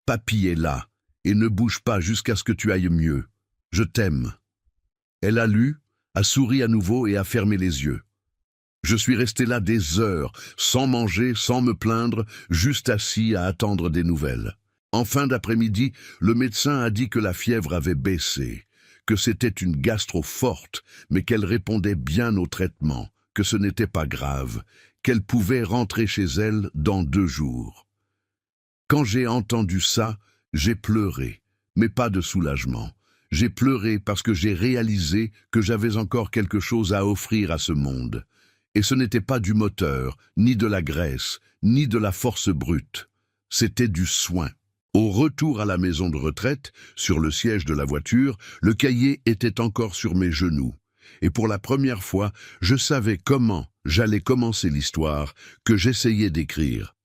Papy est là, et ne bouge pas jusqu'à ce que tu ailles mieux. Je t'aime. Elle a lu, a souri à nouveau et a fermé les yeux. Je suis resté là des heures, sans manger, sans me plaindre, juste assis à attendre des nouvelles. En fin d'après-midi, le médecin a dit que la fièvre avait baissé, que c'était une gastro forte, mais qu'elle répondait bien au traitement, que ce n'était pas grave, qu'elle pouvait rentrer chez elle dans 2 jours. Quand j'ai entendu ça, j'ai pleuré, mais pas de soulagement. J'ai pleuré parce que j'ai réalisé que j'avais encore quelque chose à offrir à ce monde. Et ce n'était pas du moteur, ni de la graisse, ni de la force brute. C'était du soin. Au retour à la maison de retraite, sur le siège de la voiture, le cahier était encore sur mes genoux. Et pour la première fois, je savais comment j'allais commencer l'histoire que j'essayais d'écrire.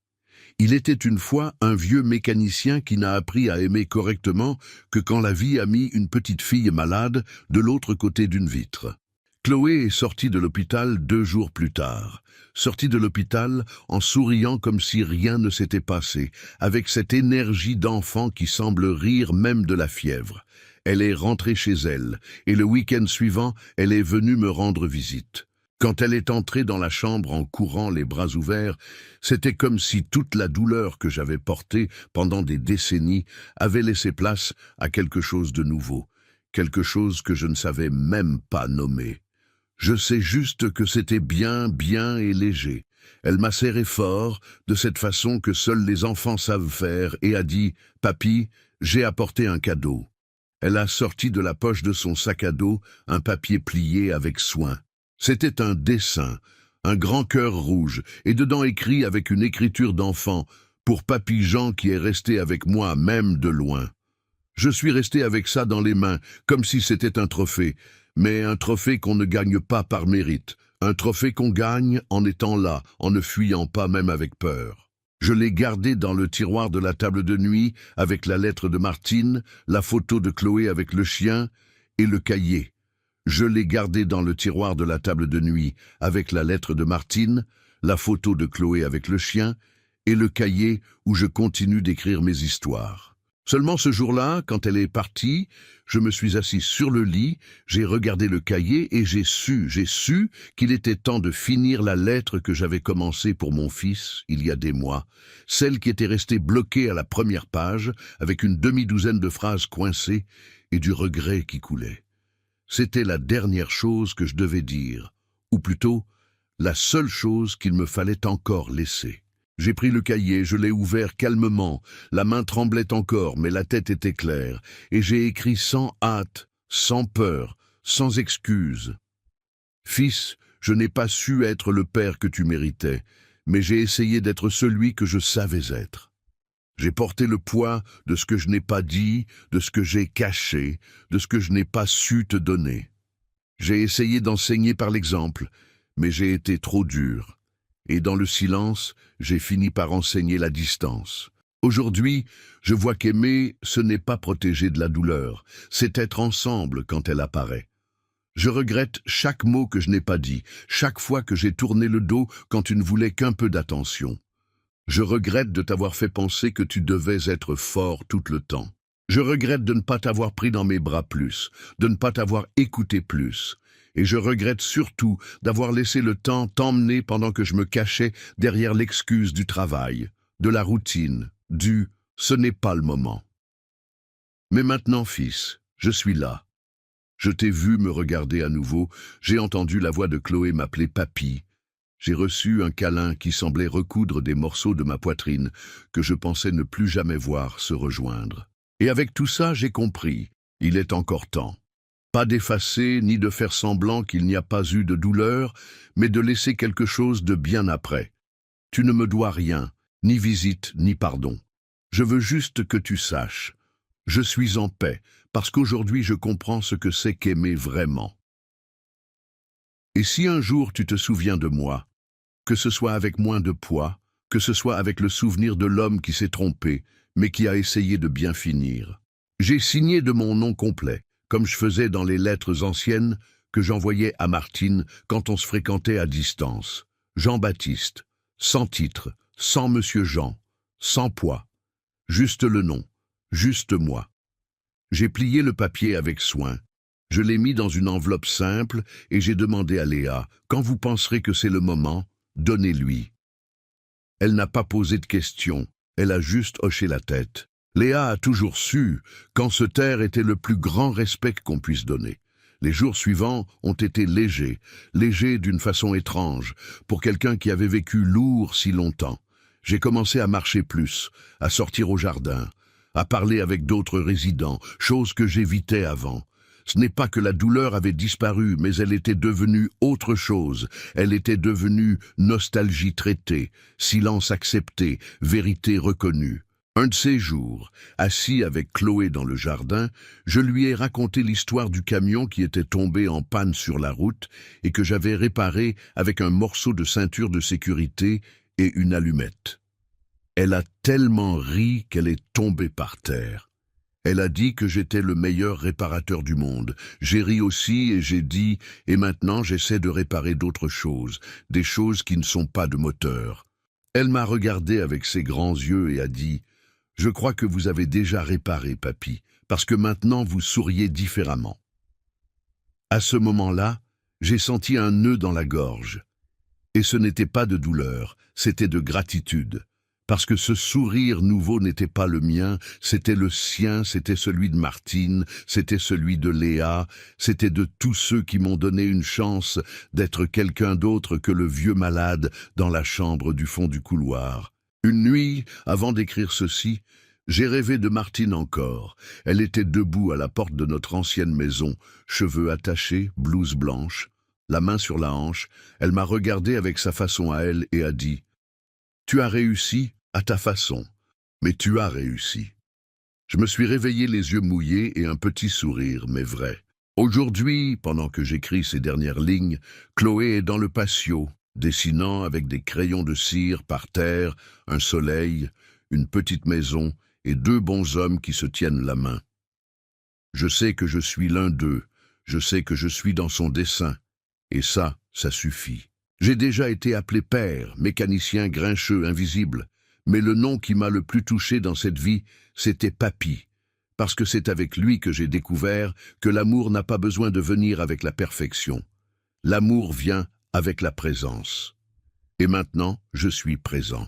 Il était une fois un vieux mécanicien qui n'a appris à aimer correctement que quand la vie a mis une petite fille malade de l'autre côté d'une vitre. Chloé est sortie de l'hôpital 2 jours plus tard. Sortie de l'hôpital en souriant comme si rien ne s'était passé, avec cette énergie d'enfant qui semble rire même de la fièvre. Elle est rentrée chez elle, et le week-end suivant, elle est venue me rendre visite. Quand elle est entrée dans la chambre en courant les bras ouverts, c'était comme si toute la douleur que j'avais portée pendant des décennies avait laissé place à quelque chose de nouveau, quelque chose que je ne savais même pas nommer. Je sais juste que c'était bien et léger. Elle m'a serré fort, de cette façon que seuls les enfants savent faire, et a dit « Papy, j'ai apporté un cadeau ». Elle a sorti de la poche de son sac à dos un papier plié avec soin. C'était un dessin, un grand cœur rouge, et dedans écrit avec une écriture d'enfant, pour Papy Jean qui est resté avec moi même de loin. Je suis resté avec ça dans les mains, comme si c'était un trophée, mais un trophée qu'on ne gagne pas par mérite, un trophée qu'on gagne en étant là, en ne fuyant pas même avec peur. Je l'ai gardé dans le tiroir de la table de nuit, avec la lettre de Martine, la photo de Chloé avec le chien et le cahier. Je l'ai gardé dans le tiroir de la table de nuit, avec la lettre de Martine, la photo de Chloé avec le chien, et le cahier où je continue d'écrire mes histoires. Seulement ce jour-là, quand elle est partie, je me suis assis sur le lit, j'ai regardé le cahier et j'ai su qu'il était temps de finir la lettre que j'avais commencée pour mon fils, il y a des mois, celle qui était restée bloquée à la première page, avec une demi-douzaine de phrases coincées et du regret qui coulait. C'était la dernière chose que je devais dire, ou plutôt, la seule chose qu'il me fallait encore laisser. J'ai pris le cahier, je l'ai ouvert calmement, la main tremblait encore, mais la tête était claire, et j'ai écrit sans hâte, sans peur, sans excuse. Fils, je n'ai pas su être le père que tu méritais, mais j'ai essayé d'être celui que je savais être. J'ai porté le poids de ce que je n'ai pas dit, de ce que j'ai caché, de ce que je n'ai pas su te donner. J'ai essayé d'enseigner par l'exemple, mais j'ai été trop dur. Et dans le silence, j'ai fini par enseigner la distance. Aujourd'hui, je vois qu'aimer, ce n'est pas protéger de la douleur, c'est être ensemble quand elle apparaît. Je regrette chaque mot que je n'ai pas dit, chaque fois que j'ai tourné le dos quand tu ne voulais qu'un peu d'attention. Je regrette de t'avoir fait penser que tu devais être fort tout le temps. Je regrette de ne pas t'avoir pris dans mes bras plus, de ne pas t'avoir écouté plus. Et je regrette surtout d'avoir laissé le temps t'emmener pendant que je me cachais derrière l'excuse du travail, de la routine, du « ce n'est pas le moment ». Mais maintenant, fils, je suis là. Je t'ai vu me regarder à nouveau, j'ai entendu la voix de Chloé m'appeler papy. J'ai reçu un câlin qui semblait recoudre des morceaux de ma poitrine que je pensais ne plus jamais voir se rejoindre. Et avec tout ça, j'ai compris, il est encore temps. Pas d'effacer ni de faire semblant qu'il n'y a pas eu de douleur, mais de laisser quelque chose de bien après. Tu ne me dois rien, ni visite, ni pardon. Je veux juste que tu saches. Je suis en paix, parce qu'aujourd'hui je comprends ce que c'est qu'aimer vraiment. Et si un jour tu te souviens de moi, que ce soit avec moins de poids, que ce soit avec le souvenir de l'homme qui s'est trompé, mais qui a essayé de bien finir. J'ai signé de mon nom complet, comme je faisais dans les lettres anciennes que j'envoyais à Martine quand on se fréquentait à distance. Jean-Baptiste, sans titre, sans Monsieur Jean, sans poids. Juste le nom, juste moi. J'ai plié le papier avec soin. Je l'ai mis dans une enveloppe simple et j'ai demandé à Léa, quand vous penserez que c'est le moment, donnez-lui. Elle n'a pas posé de questions, elle a juste hoché la tête. Léa a toujours su quand se taire était le plus grand respect qu'on puisse donner. Les jours suivants ont été légers, légers d'une façon étrange, pour quelqu'un qui avait vécu lourd si longtemps. J'ai commencé à marcher plus, à sortir au jardin, à parler avec d'autres résidents, chose que j'évitais avant. Ce n'est pas que la douleur avait disparu, mais elle était devenue autre chose. Elle était devenue nostalgie traitée, silence accepté, vérité reconnue. Un de ces jours, assis avec Chloé dans le jardin, je lui ai raconté l'histoire du camion qui était tombé en panne sur la route et que j'avais réparé avec un morceau de ceinture de sécurité et une allumette. Elle a tellement ri qu'elle est tombée par terre. Elle a dit que j'étais le meilleur réparateur du monde. J'ai ri aussi et j'ai dit « Et maintenant j'essaie de réparer d'autres choses, des choses qui ne sont pas de moteur. » Elle m'a regardé avec ses grands yeux et a dit « Je crois que vous avez déjà réparé, papy, parce que maintenant vous souriez différemment. » À ce moment-là, j'ai senti un nœud dans la gorge. Et ce n'était pas de douleur, c'était de gratitude. Parce que ce sourire nouveau n'était pas le mien, c'était le sien, c'était celui de Martine, c'était celui de Léa, c'était de tous ceux qui m'ont donné une chance d'être quelqu'un d'autre que le vieux malade dans la chambre du fond du couloir. Une nuit, avant d'écrire ceci, j'ai rêvé de Martine encore. Elle était debout à la porte de notre ancienne maison, cheveux attachés, blouse blanche, la main sur la hanche. Elle m'a regardé avec sa façon à elle et a dit « Tu as réussi à ta façon, mais tu as réussi. » Je me suis réveillé les yeux mouillés et un petit sourire, mais vrai. Aujourd'hui, pendant que j'écris ces dernières lignes, Chloé est dans le patio, dessinant avec des crayons de cire par terre, un soleil, une petite maison et deux bons hommes qui se tiennent la main. Je sais que je suis l'un d'eux, je sais que je suis dans son dessin, et ça suffit. J'ai déjà été appelé père, mécanicien grincheux, invisible, mais le nom qui m'a le plus touché dans cette vie, c'était papy, parce que c'est avec lui que j'ai découvert que l'amour n'a pas besoin de venir avec la perfection. L'amour vient avec la présence. Et maintenant, je suis présent.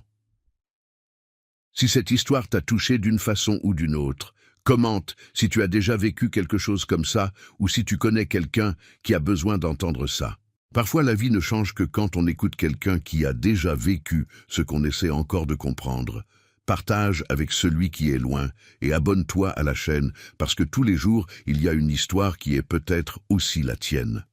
Si cette histoire t'a touché d'une façon ou d'une autre, commente si tu as déjà vécu quelque chose comme ça ou si tu connais quelqu'un qui a besoin d'entendre ça. Parfois, la vie ne change que quand on écoute quelqu'un qui a déjà vécu ce qu'on essaie encore de comprendre. Partage avec celui qui est loin et abonne-toi à la chaîne parce que tous les jours, il y a une histoire qui est peut-être aussi la tienne.